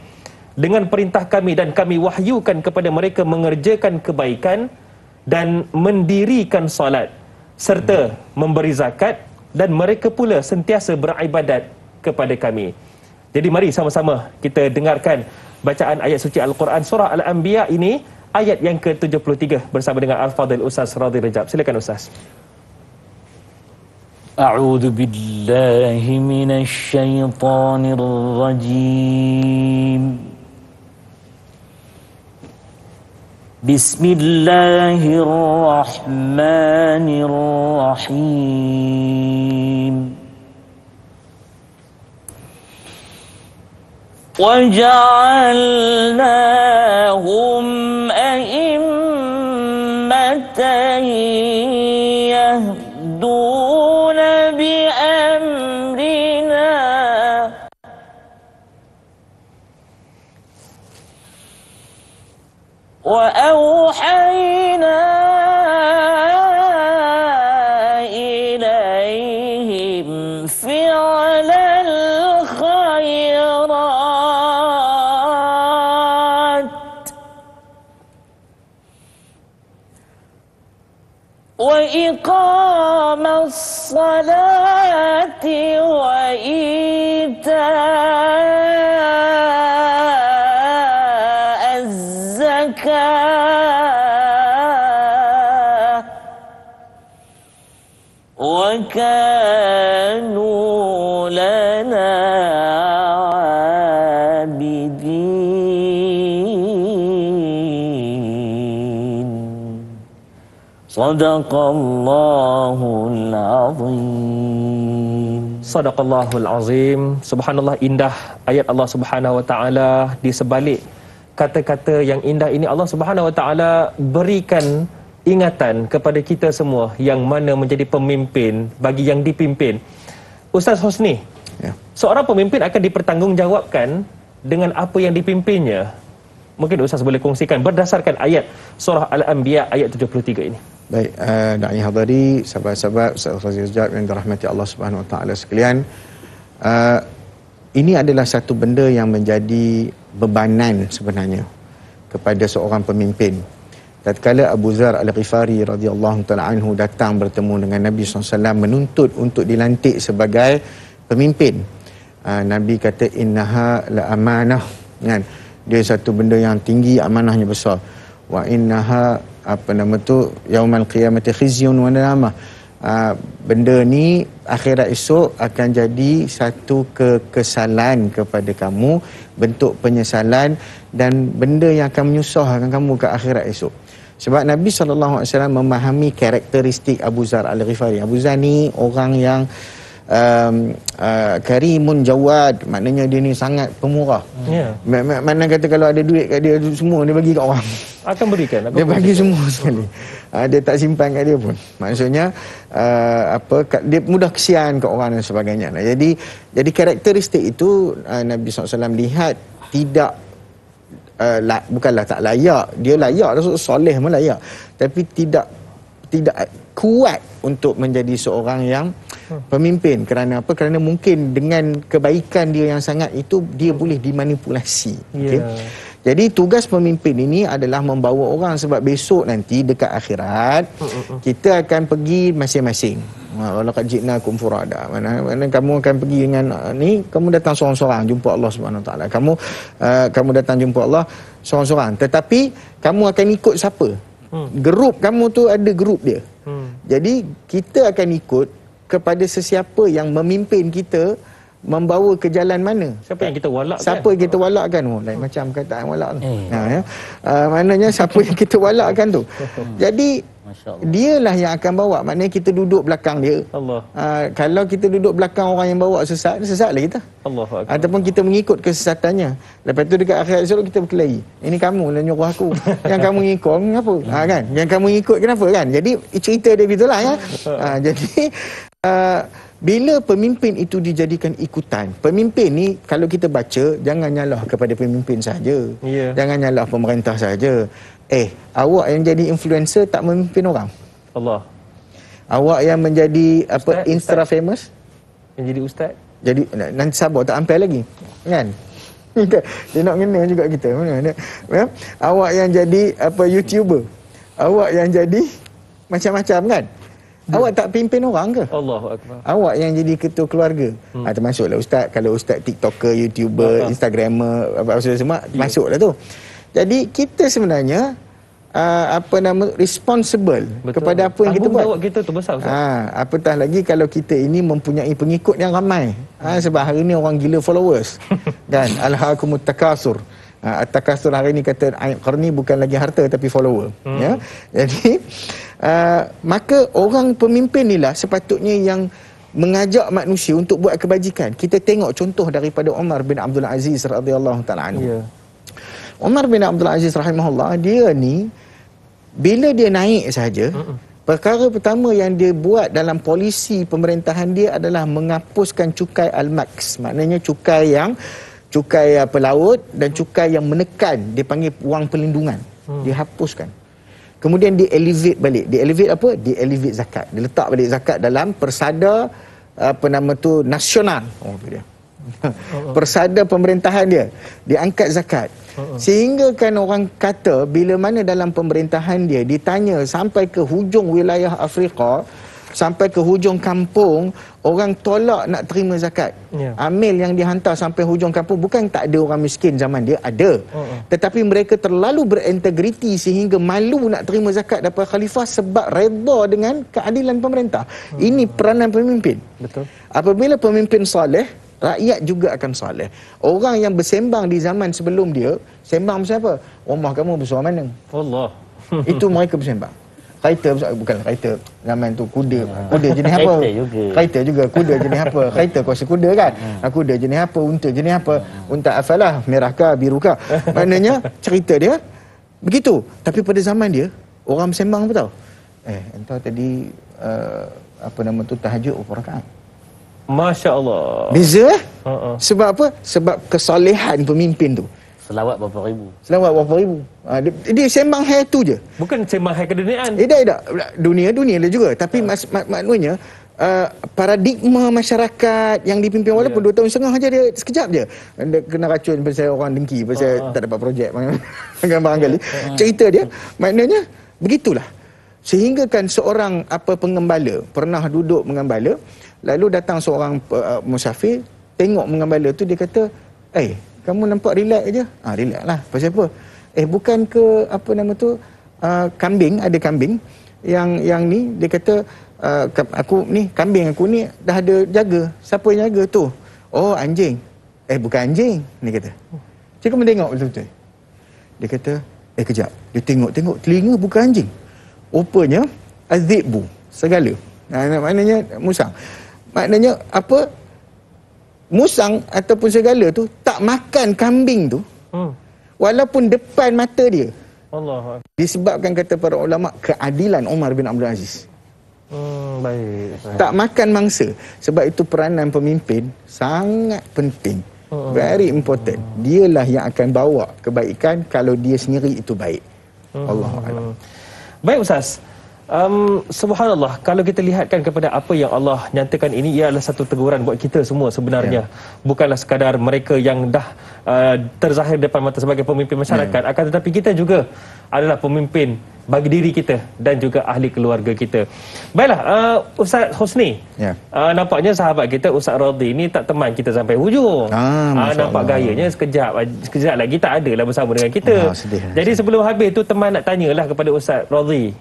dengan perintah kami, dan kami wahyukan kepada mereka mengerjakan kebaikan dan mendirikan salat serta memberi zakat, dan mereka pula sentiasa beribadat kepada kami." Jadi mari sama-sama kita dengarkan bacaan ayat suci Al-Quran surah Al-Anbiya ini ayat yang ke-73 bersama dengan Al-Fadhil Ustaz Radhi Rajab. Silakan Ustaz. A'udzu billahi minasy syaithanir rajim. Bismillahirrahmanirrahim. وَجَعَلْنَاهُمْ أَئِمَّةً يَهْدُونَ بِأَمْرِنَا وَأَوْحَيْنَا إِلَيْهِمْ فِعْلَ الْخَيْرَاتِ وَإِقَامَ الصَّلَاةِ وَإِيتَاءَ الزَّكَاةِ وَكَانُوا لَنَا عَابِدِينَ. Sadaqallahul azim. Sadaqallahul azim. Subhanallah, indah ayat Allah Subhanahu Wa Taala di sebalik kata-kata yang indah ini Allah Subhanahu Wa Taala berikan ingatan kepada kita semua yang mana menjadi pemimpin bagi yang dipimpin. Ustaz Husni, seorang pemimpin akan dipertanggungjawabkan dengan apa yang dipimpinnya. Mungkin Ustaz boleh kongsikan berdasarkan ayat surah Al-Anbiya ayat 73 ini. Baik, Da'i Hadari, sahabat-sahabat Ustaz Fazil Jad yang dirahmati Allah Subhanahu Wa Taala sekalian, ini adalah satu benda yang menjadi bebanan sebenarnya kepada seorang pemimpin. Tatkala Abu Zar Al-Ghifari radhiyallahu taala anhu datang bertemu dengan Nabi SAW menuntut untuk dilantik sebagai pemimpin, Nabi kata innaha la amanah, kan? Dia satu benda yang tinggi, amanahnya besar. Wa innaha yaumal qiyamati khizyun wa nadamah. Benda ni akhirat esok akan jadi satu kekesalan kepada kamu, bentuk penyesalan dan benda yang akan menyusahkan kamu ke akhirat esok. Sebab Nabi SAW memahami karakteristik Abu Zar Al-Ghifari. Abu Zar ni orang yang karimun jawad, maknanya dia ni sangat pemurah. Mana kata kalau ada duit kat dia semua dia bagi kat orang. Akan berikan. Dia bagi semua sekali. Dia tak simpan kat dia pun. Maksudnya dia mudah kesian kat orang dan sebagainya. Jadi karakteristik itu Nabi SAW lihat tidak bukanlah tak layak, dia layak, soleh pun layak, tapi tidak kuat untuk menjadi seorang yang pemimpin. Kerana apa? Kerana mungkin dengan kebaikan dia yang sangat itu, dia boleh dimanipulasi. Okay? Jadi tugas pemimpin ini adalah membawa orang, sebab besok nanti dekat akhirat kita akan pergi masing-masing. Wala qad ji'nakum furada. Mana kamu akan pergi dengan ni, kamu datang seorang-seorang jumpa Allah Subhanahu Wa Taala. Kamu datang jumpa Allah seorang-seorang, tetapi kamu akan ikut siapa? Grup kamu tu ada grup dia. Jadi kita akan ikut kepada sesiapa yang memimpin kita, membawa ke jalan mana. Siapa yang kita walakkan? Siapa yang kita walakkan? Lain macam kataan walak tu. Maknanya siapa yang kita walakkan tu. Jadi dialah yang akan bawa. Maknanya kita duduk belakang dia. Allah. Kalau kita duduk belakang orang yang bawa sesat, sesatlah kita. Allahu Akbar. Ataupun kita mengikut kesesatannya. Lepas tu dekat akhirat esok kita berkelahi. Ini kamu lah nyuruh aku. Yang kamu ngikut kenapa? Kan? Yang kamu ngikut kenapa kan? Jadi cerita dia gitulah ya. Jadi bila pemimpin itu dijadikan ikutan, pemimpin ni kalau kita baca, jangan nyalah kepada pemimpin saja. Jangan nyalah pemerintah saja. Awak yang jadi influencer tak memimpin orang. Allah. Awak yang menjadi Insta famous, yang jadi ustaz, jadi nanti sabar tak sampai lagi. Kan? Dia nak kena juga kita. Ya? Awak yang jadi YouTuber. Awak yang jadi macam-macam kan? Awak tak pimpin orang ke? Allahu Akbar. Awak yang jadi ketua keluarga. Termasuklah ustaz. Kalau ustaz TikToker, YouTuber, Instagramer, apa semua masuklah tu. Jadi kita sebenarnya responsible. Betul. Kepada apa yang kita buat. Tanggungjawab kita tu besar ustaz. Apatah lagi kalau kita ini mempunyai pengikut yang ramai. Sebab hari ni orang gila followers. Kan? Alhaakumut takasur. At-takasur hari ni kata ayat Qarni bukan lagi harta tapi follower. Ya. Jadi maka orang pemimpin inilah sepatutnya yang mengajak manusia untuk buat kebajikan. Kita tengok contoh daripada Umar bin Abdul Aziz radhiyallahu taala anhu. Umar bin Abdul Aziz rahimahullah, dia ni bila dia naik saja, perkara pertama yang dia buat dalam polisi pemerintahan dia adalah menghapuskan cukai al-maks. Maknanya cukai pelaut dan cukai yang menekan, dia panggil wang perlindungan. Dia hapuskan. Kemudian dia elevate balik. Dia elevate apa? Dia elevate zakat. Dia letak balik zakat dalam persada nasional. Tu dia. Persada pemerintahan dia. Dia angkat zakat. Sehingga kan orang kata bila mana dalam pemerintahan dia ditanya sampai ke hujung wilayah Afrika, sampai ke hujung kampung, orang tolak nak terima zakat. Amil yang dihantar sampai hujung kampung, bukan tak ada orang miskin zaman dia, ada. Tetapi mereka terlalu berintegriti sehingga malu nak terima zakat daripada khalifah sebab redha dengan keadilan pemerintah. Ini peranan pemimpin. Betul. Apabila pemimpin soleh, rakyat juga akan soleh. Orang yang bersembang di zaman sebelum dia, sembang siapa? Rumah kamu besar mana? Allah. Itu mereka bersembang. Kereta bukanlah kereta. Zaman tu kuda. Kuda jenis apa? Kereta juga. Kuda jenis apa? Kereta kuasa kuda kan? Kuda jenis apa? Unta jenis apa? Unta afalah, merahkah, birukah. Maknanya cerita dia begitu. Tapi pada zaman dia, orang bersembang apa tahu? Entah tadi apa nama tu, tahajud berapa rakaat? Masya Allah. Beza Sebab apa? Sebab kesalehan pemimpin tu. Selawat berapa ribu? Selawat berapa ribu? Dia sembang hai tu je. Bukan sembang hai keduniaan. Tak. Dunia lah juga. Tapi maknanya paradigma masyarakat yang dipimpin walaupun 2 tahun setengah aja, dia sekejap je. Dia kena racun pasal orang dengki, pasal tak dapat projek barangkali. Cerita dia maknanya begitulah. Sehingga kan seorang pengembala pernah duduk mengembala, lalu datang seorang musafir, tengok mengembala tu, dia kata, kamu nampak relax je. Relax lah. Pasal apa? Bukan ke apa nama tu, kambing, ada kambing yang ni, dia kata, aku ni, kambing aku ni dah ada jaga. Siapa yang jaga tu? Oh, anjing. Bukan anjing, dia kata. Cik, kamu tengok betul-betul. Dia kata, kejap. Dia tengok telinga bukan anjing. Rupanya azibbu, segala. Maknanya musang. Maknanya apa? Musang ataupun segala tu tak makan kambing tu. Walaupun depan mata dia. Allah. Disebabkan kata para ulama keadilan Umar bin Abdul Aziz. Baik. Tak makan mangsa. Sebab itu peranan pemimpin sangat penting. Very important. Dialah yang akan bawa kebaikan kalau dia sendiri itu baik. Allahu a'lam. Baik Ustaz. Subhanallah, kalau kita lihatkan kepada apa yang Allah nyatakan ini, ia adalah satu teguran buat kita semua sebenarnya. Bukanlah sekadar mereka yang dah terzahir depan mata sebagai pemimpin masyarakat, akan tetapi kita juga adalah pemimpin bagi diri kita dan juga ahli keluarga kita. Baiklah, Ustaz Husni, nampaknya sahabat kita Ustaz Radhi ini tak teman kita sampai hujung. Nampak gayanya sekejap lagi tak ada lah bersama dengan kita. Jadi sebelum habis tu, teman nak tanyalah kepada Ustaz Radhi.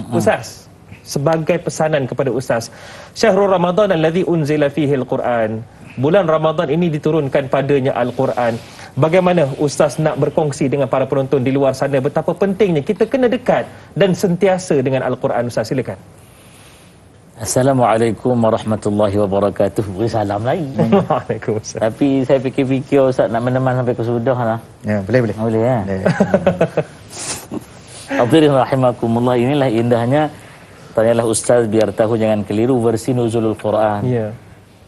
Ustaz, sebagai pesanan kepada Ustaz, Syahrul Ramadan allazi unzila fihi al-Quran, bulan Ramadan ini diturunkan padanya Al-Quran. Bagaimana Ustaz nak berkongsi dengan para penonton di luar sana betapa pentingnya kita kena dekat dan sentiasa dengan Al-Quran? Ustaz, silakan. Assalamualaikum warahmatullahi wabarakatuh. Beri salam lagi. Waalaikumsalam. Tapi saya fikir-fikir Ustaz nak meneman sampai ke sudah lah. Boleh. Boleh ya. Hadirin rahimakumullah, inilah indahnya tanyalah Ustaz biar tahu, jangan keliru versi nuzulul Quran.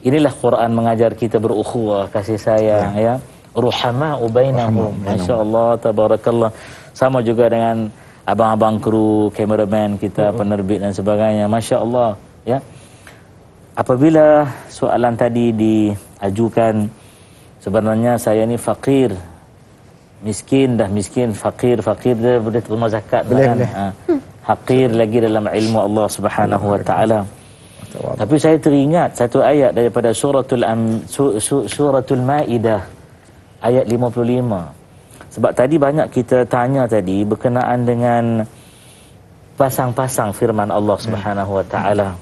Inilah Quran mengajar kita berukhuwah, kasih sayang, ruhama bainahum. Masya-Allah, tabarakallah. Sama juga dengan abang-abang kru, kameraman kita, penerbit dan sebagainya. Masya-Allah, ya. Apabila soalan tadi diajukan, sebenarnya saya ni fakir. Miskin, fakir dia boleh terima zakat. Boleh. Hakir lagi dalam ilmu Allah Subhanahu wa taala. Tapi saya teringat satu ayat daripada suratul Maidah ayat 55. Sebab tadi banyak kita tanya tadi berkenaan dengan pasang-pasang firman Allah Subhanahu wa taala.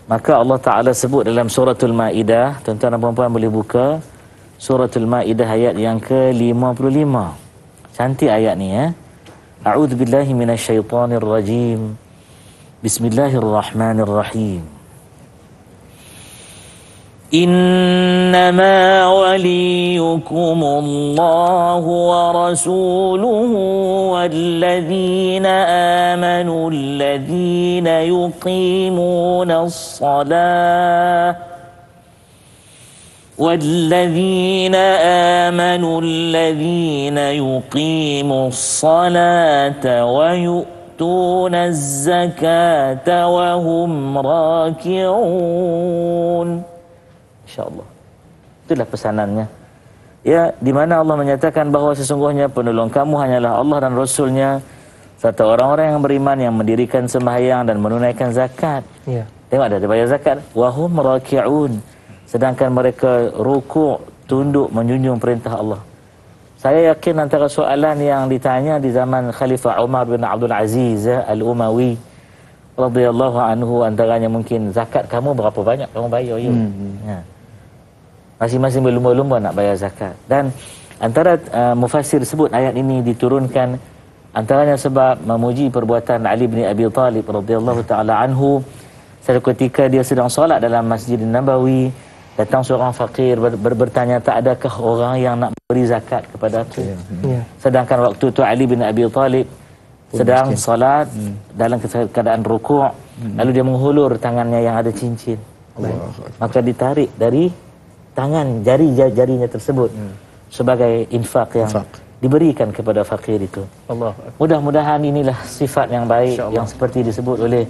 Maka Allah taala sebut dalam suratul Maidah, tuan-tuan dan puan-puan boleh buka Suratul Maidah ayat yang ke-55. Cantik ayat ni ya. A'udzu billahi minasyaitonir rajim. Bismillahirrahmanirrahim. Innama waliyukumullahu wa rasuluhu walladzina amanu alladzina yuqimunas salah والذين آمنوا الذين يقيموا الصلاة ويؤتون الزكاة وهم راكعون. InsyaAllah. Itulah pesanannya. Ya, di mana Allah menyatakan bahawa sesungguhnya penolong kamu hanyalah Allah dan Rasulnya, serta orang-orang yang beriman yang mendirikan sembahyang dan menunaikan zakat. Tengok ada bayar zakat. Wahum raki'un. Sedangkan mereka rukuk, tunduk, menjunjung perintah Allah. Saya yakin antara soalan yang ditanya di zaman Khalifah Umar bin Abdul Aziz Al-Umawi radhiyallahu anhu, antaranya mungkin zakat kamu berapa banyak kamu bayar? Masing-masing berlumba-lumba nak bayar zakat. Dan antara mufassir sebut ayat ini diturunkan Antaranya sebab memuji perbuatan Ali bin Abi Talib radhiyallahu taala anhu. Satu ketika dia sedang solat dalam Masjid Nabawi, datang seorang fakir bertanya, tak adakah orang yang nak beri zakat kepada aku? Sedangkan waktu itu Ali bin Abi Talib sedang solat dalam keadaan rukuk, lalu dia menghulur tangannya yang ada cincin. Maka ditarik dari tangan jari-jarinya tersebut sebagai infak yang diberikan kepada fakir itu. Mudah-mudahan inilah sifat yang baik yang seperti disebut oleh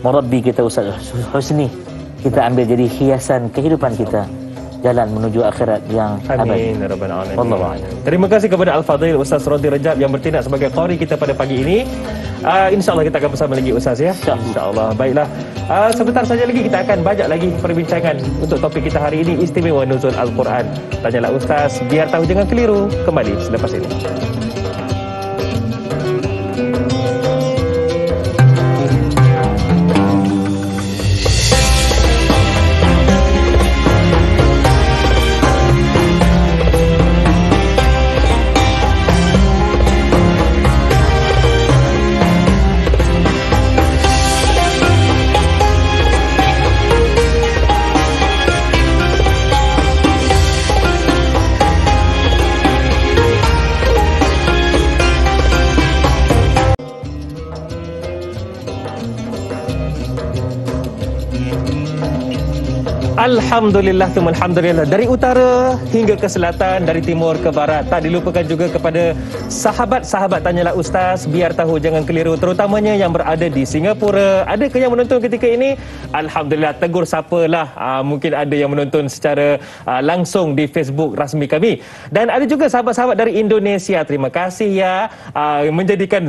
murabbi kita Ustaz Husni, kita ambil jadi hiasan kehidupan kita, jalan menuju akhirat yang abadi. Amin ya rabbal alamin. Terima kasih kepada Al-Fadhil Ustaz Rodi Rajab yang bertindak sebagai qari kita pada pagi ini. InsyaAllah kita akan bersama lagi Ustaz ya. InsyaAllah. Baiklah, sebentar saja lagi kita akan banyak lagi perbincangan untuk topik kita hari ini, istimewa nuzul Al-Quran. Tanyalah Ustaz, biar tahu jangan keliru. Kembali selepas ini. Alhamdulillah, alhamdulillah. Dari utara hingga ke selatan, dari timur ke barat. Tak dilupakan juga kepada sahabat-sahabat Tanyalah Ustaz, biar tahu jangan keliru, terutamanya yang berada di Singapura. Adakah yang menonton ketika ini? Alhamdulillah, tegur sapalah. Mungkin ada yang menonton secara langsung di Facebook rasmi kami. Dan ada juga sahabat-sahabat dari Indonesia. Terima kasih ya, menjadikan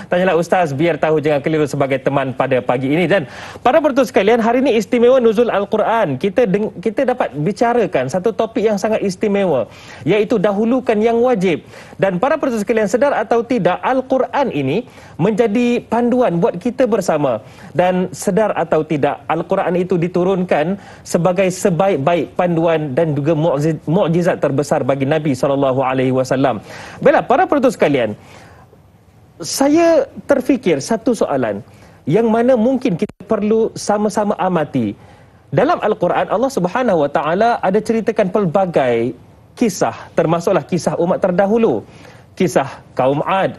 Tanyalah Ustaz, biar tahu jangan keliru sebagai teman pada pagi ini. Dan para penonton sekalian, hari ini istimewa nuzul Al-Quran. Kita dapat bicarakan satu topik yang sangat istimewa, iaitu dahulukan yang wajib. Dan para penonton sekalian, sedar atau tidak, Al-Quran ini menjadi panduan buat kita bersama. Dan sedar atau tidak, Al-Quran itu diturunkan sebagai sebaik-baik panduan dan juga mukjizat terbesar bagi Nabi SAW. Baiklah, para penonton sekalian, saya terfikir satu soalan yang mana mungkin kita perlu sama-sama amati. Dalam Al-Quran, Allah Subhanahu Wa Taala ada ceritakan pelbagai kisah, termasuklah kisah umat terdahulu, kisah kaum Ad,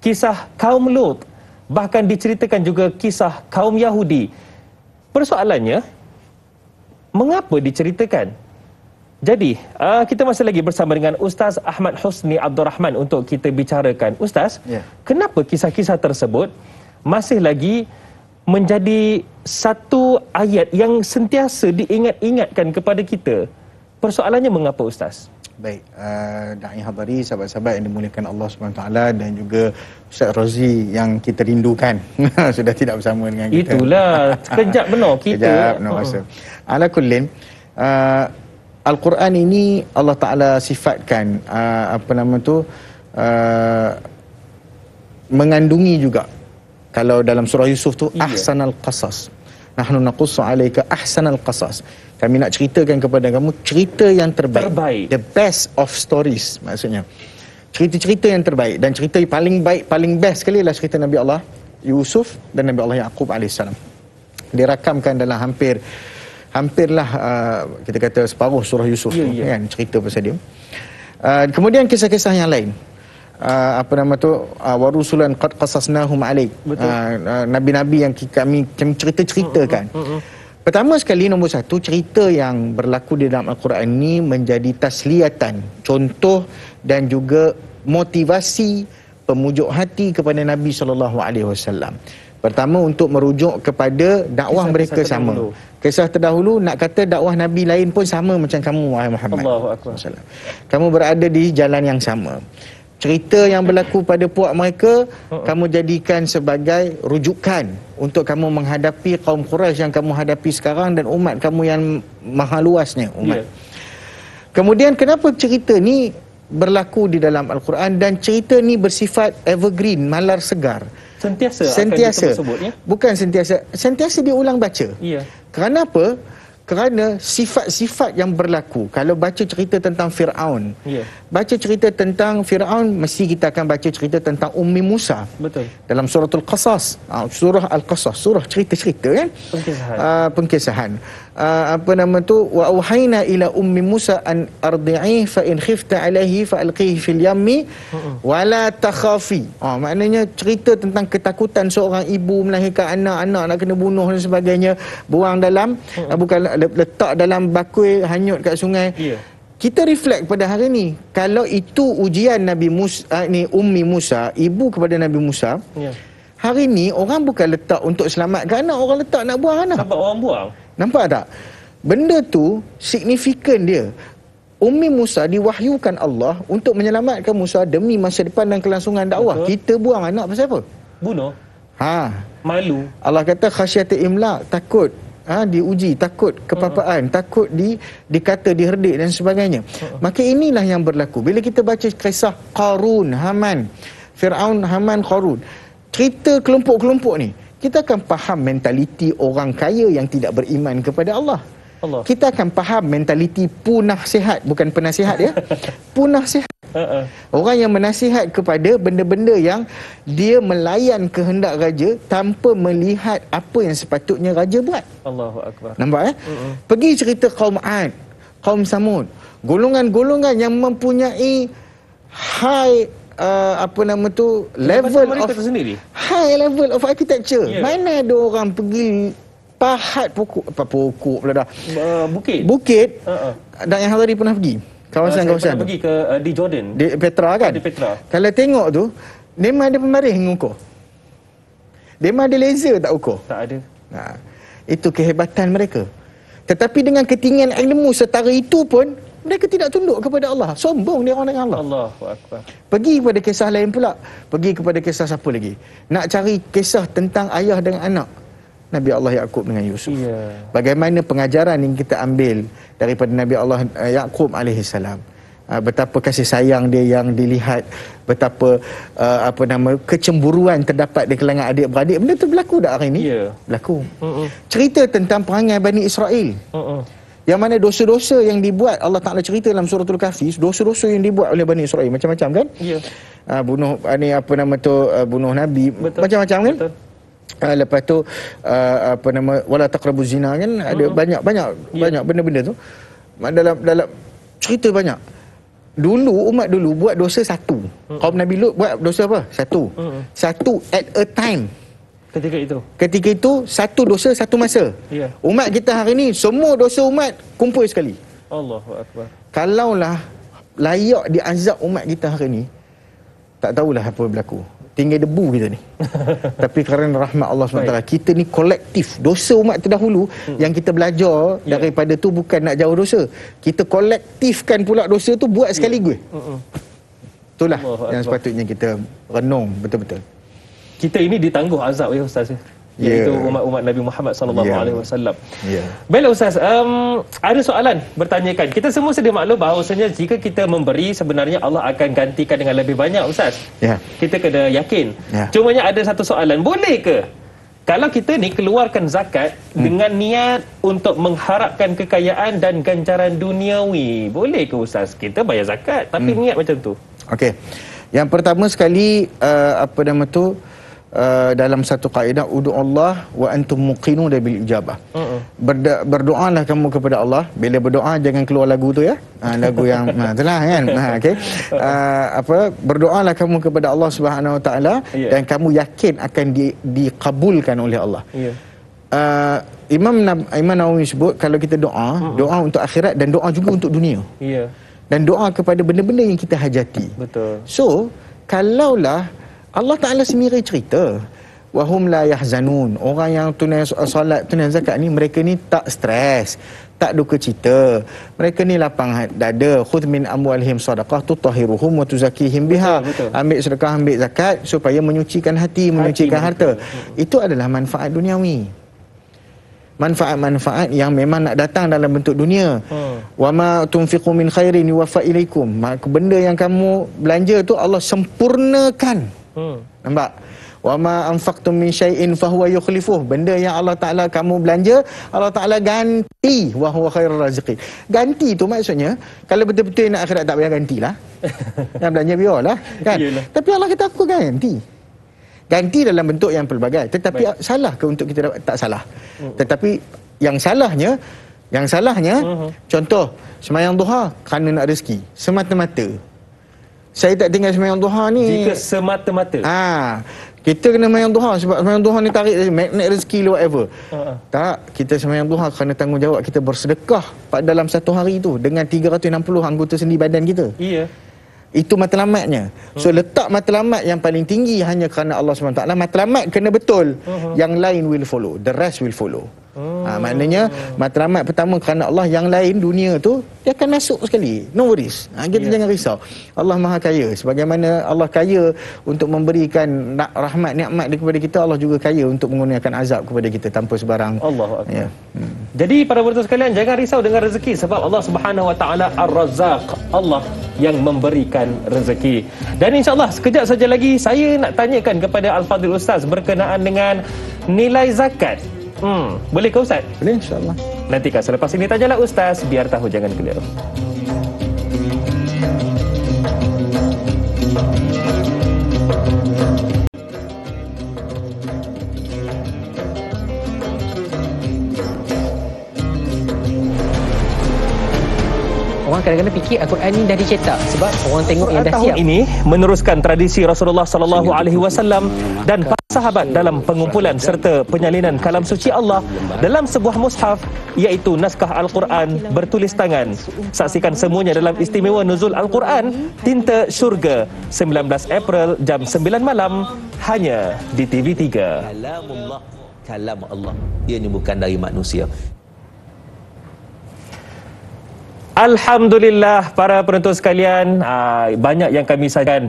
kisah kaum Lut, bahkan diceritakan juga kisah kaum Yahudi. Persoalannya, mengapa diceritakan? Jadi, kita masih lagi bersama dengan Ustaz Ahmad Husni Abdul Rahman untuk kita bicarakan. Ustaz, kenapa kisah-kisah tersebut masih lagi menjadi satu ayat yang sentiasa diingat-ingatkan kepada kita? Persoalannya mengapa, Ustaz? Baik, Da'i Hadari, sahabat-sahabat yang dimuliakan Allah SWT, dan juga Ustaz Rozi yang kita rindukan sudah tidak bersama dengan kita. Itulah, sekejap benar kita. Sekejap benar masa. Ala kullin, Al-Quran ini Allah Ta'ala sifatkan mengandungi juga. Kalau dalam surah Yusuf tu, ahsanal qasas. Nahnu naqussu alayka ahsanal qasas. Kami nak ceritakan kepada kamu cerita yang terbaik. The best of stories, maksudnya. Cerita-cerita yang terbaik. Dan cerita yang paling baik, paling best sekali adalah cerita Nabi Allah Yusuf dan Nabi Allah Yaqub AS. Dirakamkan dalam hampirlah kita kata separuh surah Yusuf kan, cerita pasal dia. Kemudian kisah-kisah yang lain, warusulan qad qasasnahum alaik, nabi-nabi yang kami cerita-ceritakan. Pertama sekali, nombor satu, cerita yang berlaku di dalam Al-Quran ini menjadi tasliyatan, contoh dan juga motivasi pemujuk hati kepada Nabi SAW. Pertama, untuk merujuk kepada dakwah mereka sama. Kisah terdahulu, nak kata dakwah Nabi lain pun sama macam kamu, wahai Muhammad. Kamu berada di jalan yang sama. Cerita yang berlaku pada puak mereka, kamu jadikan sebagai rujukan untuk kamu menghadapi kaum Quraisy yang kamu hadapi sekarang dan umat kamu yang maha luasnya umat. Kemudian kenapa cerita ni berlaku di dalam Al-Quran, dan cerita ni bersifat evergreen, malar segar. Sentiasa. Bukan sentiasa diulang baca. Kerana apa? Kerana sifat-sifat yang berlaku. Kalau baca cerita tentang Fir'aun, baca cerita tentang Fir'aun, mesti kita akan baca cerita tentang Ummi Musa. Betul. Dalam suratul Qasas, surah Al-Qasas, surah cerita-cerita kan? Pengkisahan. Apa nama tu? Wa auhayna ila ummi Musa an ardi'i fa in khifta alaihi fa alqihi fil yammi wa la takhafi. Maknanya cerita tentang ketakutan seorang ibu melahirkan anak nak kena bunuh dan sebagainya, buang dalam bukan letak dalam bakul hanyut kat sungai. Kita reflect pada hari ni, kalau itu ujian Nabi Musa, ni Ummi Musa, ibu kepada Nabi Musa. Hari ni orang bukan letak untuk selamatkan anak, orang letak nak buang anak. Sampai orang buang. Nampak tak? Benda tu signifikan dia. Ummi Musa diwahyukan Allah untuk menyelamatkan Musa demi masa depan dan kelangsungan dakwah. Betul. Kita buang anak pasal apa? Bunuh. Malu. Allah kata khasyat imlaq, takut diuji, takut kepapaan, takut dikata diherdik dan sebagainya. Maka inilah yang berlaku. Bila kita baca kisah Qarun, Haman, Fir'aun, Haman, Qarun, cerita kelompok-kelompok ni, kita akan faham mentaliti orang kaya yang tidak beriman kepada Allah. Kita akan faham mentaliti punasihat, bukan penasihat ya. Punasihat. Orang yang menasihat kepada benda-benda yang dia melayan kehendak raja tanpa melihat apa yang sepatutnya raja buat. Allahu Akbar. Nampak Pergi cerita kaum Ad, kaum Samud, golongan-golongan yang mempunyai high level of high level of architecture. Mana ada orang pergi pahat pokok pula dah. Bukit. Dan yang hari pernah pergi kawasan-kawasan tu. Pergi ke di Jordan. Di Petra kan? Di Petra. Kalau tengok tu, memang ada pemarih mengukur. Memang ada laser tak ukur? Tak ada. Itu kehebatan mereka. Tetapi dengan ketinggian ilmu setara itu pun, mereka tidak tunduk kepada Allah. Sombong dia orang dengan Allah. Allahu Akbar. Pergi kepada kisah lain pula. Pergi kepada kisah siapa lagi? Nak cari kisah tentang ayah dengan anak. Nabi Allah Yaqub dengan Yusuf. Bagaimana pengajaran yang kita ambil daripada Nabi Allah Yaqub alaihissalam. Betapa kasih sayang dia yang dilihat, betapa kecemburuan terdapat di kalangan adik-beradik. Benda tu berlaku tak hari ni? Berlaku. Cerita tentang perangai Bani Israel. Yang mana dosa-dosa yang dibuat, Allah Ta'ala cerita dalam suratul Kahfi, dosa-dosa yang dibuat oleh Bani Israel macam-macam kan? Bunuh bunuh Nabi. Betul. Macam-macam kan? Betul. Lepas tu wala taqrabuz zina kan, ada banyak benda-benda tu dalam cerita banyak. Umat dulu buat dosa satu. Kaum Nabi Lut buat dosa apa? Satu at a time. Ketika itu satu dosa satu masa. Umat kita hari ni semua dosa umat kumpul sekali. Allahu Akbar. Kalaulah layak diazab umat kita hari ni, tak tahulah apa berlaku. Tinggal debu kita ni. Tapi kerana rahmat Allah SWT, kita ni kolektif. Dosa umat terdahulu yang kita belajar daripada tu bukan nak jauh dosa. Kita kolektifkan pula dosa tu buat sekaligus. Itulah yang sepatutnya kita renung betul-betul. Kita ini ditangguh azab ya Ustaz. Iaitu umat-umat Nabi Muhammad SAW. Baiklah Ustaz, ada soalan bertanyakan. Kita semua sedia maklum bahawasanya jika kita memberi, sebenarnya Allah akan gantikan dengan lebih banyak Ustaz. Kita kena yakin. Cumanya ada satu soalan, boleh ke kalau kita ni keluarkan zakat dengan niat untuk mengharapkan kekayaan dan ganjaran duniawi, boleh ke Ustaz? Kita bayar zakat tapi niat macam tu. Okey. Yang pertama sekali dalam satu kaedah, Allah wa antum muqinun bil ijabah. Berdoalah kamu kepada Allah. Bila berdoa jangan keluar lagu tu ya. Lagu yang itulah kan. Okey. Berdoalah kamu kepada Allah Subhanahu Wa Taala dan kamu yakin akan dikabulkan oleh Allah. Imam Nawawi sebut kalau kita doa untuk akhirat dan doa juga untuk dunia. Dan doa kepada benda-benda yang kita hajati. Betul. So, kalaulah Allah Ta'ala sendiri cerita wahum la yahzanun, orang yang tunai solat, tunai zakat ni, mereka ni tak stres, tak duka cita, mereka ni lapang dada. Khudh min amwalihim sadaqah tutahhiruhum wa tuzakkihim biha. Ambil sedekah, ambil zakat supaya menyucikan hati, menyucikan harta. Itu adalah manfaat duniawi, manfaat-manfaat yang memang nak datang dalam bentuk dunia. Wa ma tunfiqu min khairin yuwaffa ilaikum. Maka benda yang kamu belanja tu Allah sempurnakan. Nampak? Wa ma anfaqtum min syai'in fahuwa yukhlifuh. Benda yang Allah Taala kamu belanja, Allah Taala ganti, wa huwa khairur raziqin. Ganti tu maksudnya kalau betul-betul nak akhirat tak payah gantilah. Yang belanja biarlah kan. Yelah. Tapi Allah kata aku ganti. Ganti dalam bentuk yang pelbagai. Tetapi salah ke untuk kita dapat? Tak salah. Tetapi yang salahnya contoh sembahyang duha kerana nak rezeki semata-mata. Saya tak tinggal sembahyang duha ni jika semata-mata. Kita kena sembahyang duha sebab sembahyang duha ni tarik magnet rezeki le whatever. Tak, kita sembahyang duha kerana tanggungjawab kita bersedekah pada dalam satu hari tu dengan 360 anggota sendi badan kita. Iya. Itu matlamatnya. So letak matlamat yang paling tinggi hanya kerana Allah SWT. Matlamat kena betul. Yang lain will follow. The rest will follow. Maknanya matlamat pertama kerana Allah, yang lain dunia tu dia akan masuk sekali. No worries. Kita jangan risau. Allah Maha Kaya. Sebagaimana Allah kaya untuk memberikan rahmat nikmat kepada kita, Allah juga kaya untuk menggunakan azab kepada kita tanpa sebarang. Allahu Akbar. Jadi para penonton sekalian, jangan risau dengan rezeki sebab Allah Subhanahu Wa Taala Ar-Razzaq. Allah yang memberikan rezeki. Dan insya-Allah sekejap saja lagi saya nak tanyakan kepada Al-Fadhil Ustaz berkenaan dengan nilai zakat. Boleh ke Ustaz? Boleh, insya-Allah. Nantikan selepas ini Tanyalah Ustaz, biar tahu jangan keliru. Orang kadang-kadang fikir Al-Quran ni dah dicetak sebab orang tengok yang dah tahun siap. ini meneruskan tradisi Rasulullah sallallahu alaihi wasallam dan para sahabat dalam pengumpulan serta penyalinan kalam suci Allah dalam sebuah mushaf iaitu naskah Al-Quran bertulis tangan. Saksikan semuanya dalam istimewa Nuzul Al-Quran Tinta Syurga 19 April jam 9 malam hanya di TV3. Kalam Allah, ianya bukan dari manusia. Alhamdulillah para penonton sekalian, banyak yang kami sajikan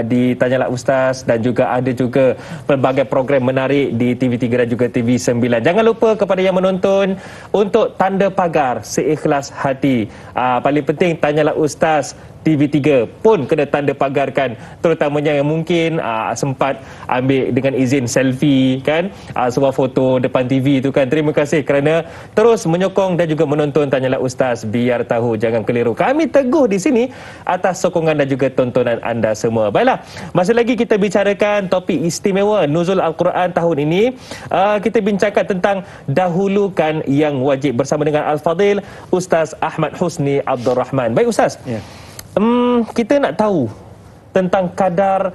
di Tanyalah Ustaz dan juga ada juga pelbagai program menarik di TV3 dan juga TV9. Jangan lupa kepada yang menonton untuk tanda pagar seikhlas hati. Paling penting Tanyalah Ustaz TV3 pun kena tanda pagarkan, terutamanya yang mungkin sempat ambil dengan izin selfie kan, sebuah foto depan TV itu kan. Terima kasih kerana terus menyokong dan juga menonton Tanyalah Ustaz, biar tahu jangan keliru. Kami teguh di sini atas sokongan dan juga tontonan anda semua. Baiklah, masih lagi kita bicarakan topik istimewa Nuzul Al-Quran tahun ini. Kita bincangkan tentang dahulukan yang wajib bersama dengan Al-Fadhil Ustaz Ahmad Husni Abdul Rahman. Baik Ustaz. Ya. Kita nak tahu tentang kadar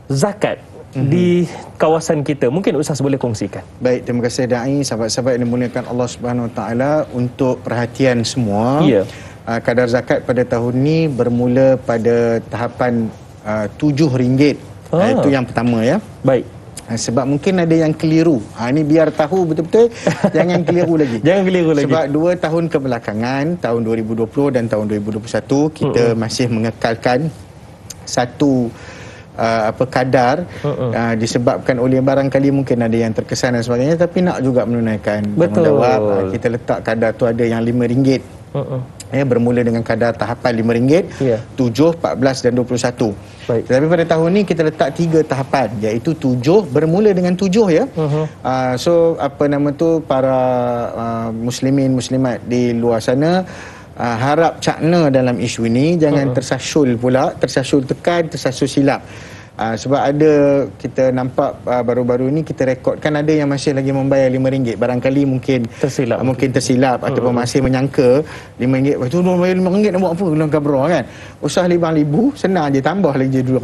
zakat di kawasan kita. Mungkin Ustaz boleh kongsikan. Baik, terima kasih Da'i, sahabat-sahabat yang dimuliakan Allah Subhanahu Wa Taala, untuk perhatian semua. Ya. Kadar zakat pada tahun ini bermula pada tahapan RM7. Itu yang pertama ya. Baik. Sebab mungkin ada yang keliru. Ini biar tahu betul-betul jangan keliru lagi. Jangan keliru lagi. Sebab 2 tahun kebelakangan, tahun 2020 dan tahun 2021, kita masih mengekalkan satu kadar disebabkan oleh barangkali mungkin ada yang terkesan dan sebagainya, tapi nak juga menunaikan tanggungjawab. Kita letak kadar tu ada yang RM5. Bermula dengan kadar tahapan RM5, 7, 14 dan 21. Baik. Tetapi pada tahun ni kita letak 3 tahapan, iaitu 7, bermula dengan 7 ya. So para muslimin muslimat di luar sana, harap cakna dalam isu ini, jangan tersasul pula, tersasul tekan, tersasul silap. Sebab ada kita nampak baru-baru ni kita rekodkan ada yang masih lagi membayar RM5. Barangkali mungkin tersilap ataupun masih menyangka RM5. Lepas tu bayar RM5 nak buat apa? Dalam kabra kan. Usah RM5,000, senang je, tambah lagi RM2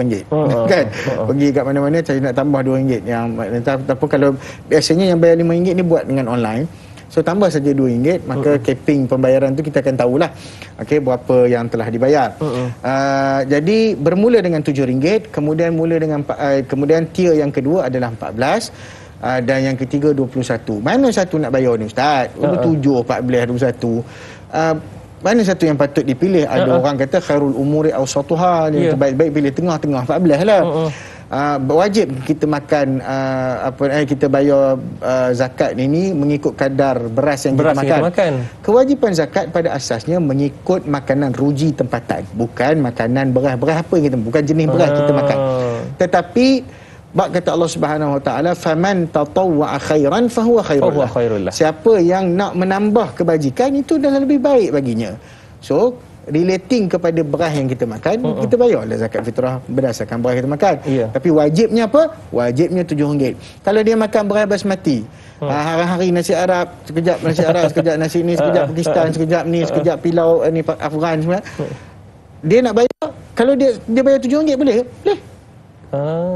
kan. Pergi kat mana-mana cari nak tambah RM2 yang ataupun kalau biasanya yang bayar RM5 ni buat dengan online. So tambah saja RM2, maka capping pembayaran tu kita akan tahulah berapa yang telah dibayar. Jadi bermula dengan RM7, kemudian kemudian tier yang kedua adalah 14, dan yang ketiga 21. Mana satu nak bayar ni Ustaz? 7, 14, 21. Mana satu yang patut dipilih? Ada orang kata khairul umuri awsatuha, yang terbaik-baik pilih tengah-tengah 14 lah. Wajib kita makan kita bayar zakat ini mengikut kadar beras yang kita makan. Kewajipan zakat pada asasnya mengikut makanan ruji tempatan, bukan makanan beras apa yang kita, bukan jenis beras kita makan. Tetapi Bab kata Allah Subhanahu Wa Taala, faman tatawwa'a khairan fahuwa khairul lah. Siapa yang nak menambah kebajikan itu adalah lebih baik baginya. So relating kepada beras yang kita makan, kita bayarlah zakat fitrah berdasarkan beras kita makan. Tapi wajibnya apa? Wajibnya RM7. Kalau dia makan beras basmati, hari-hari nasi Arab, sekejap nasi Arab, sekejap nasi ni, sekejap Pakistan, sekejap ni, sekejap pilau ni Afghan semua. Dia nak bayar, kalau dia bayar RM7 boleh ke? Boleh.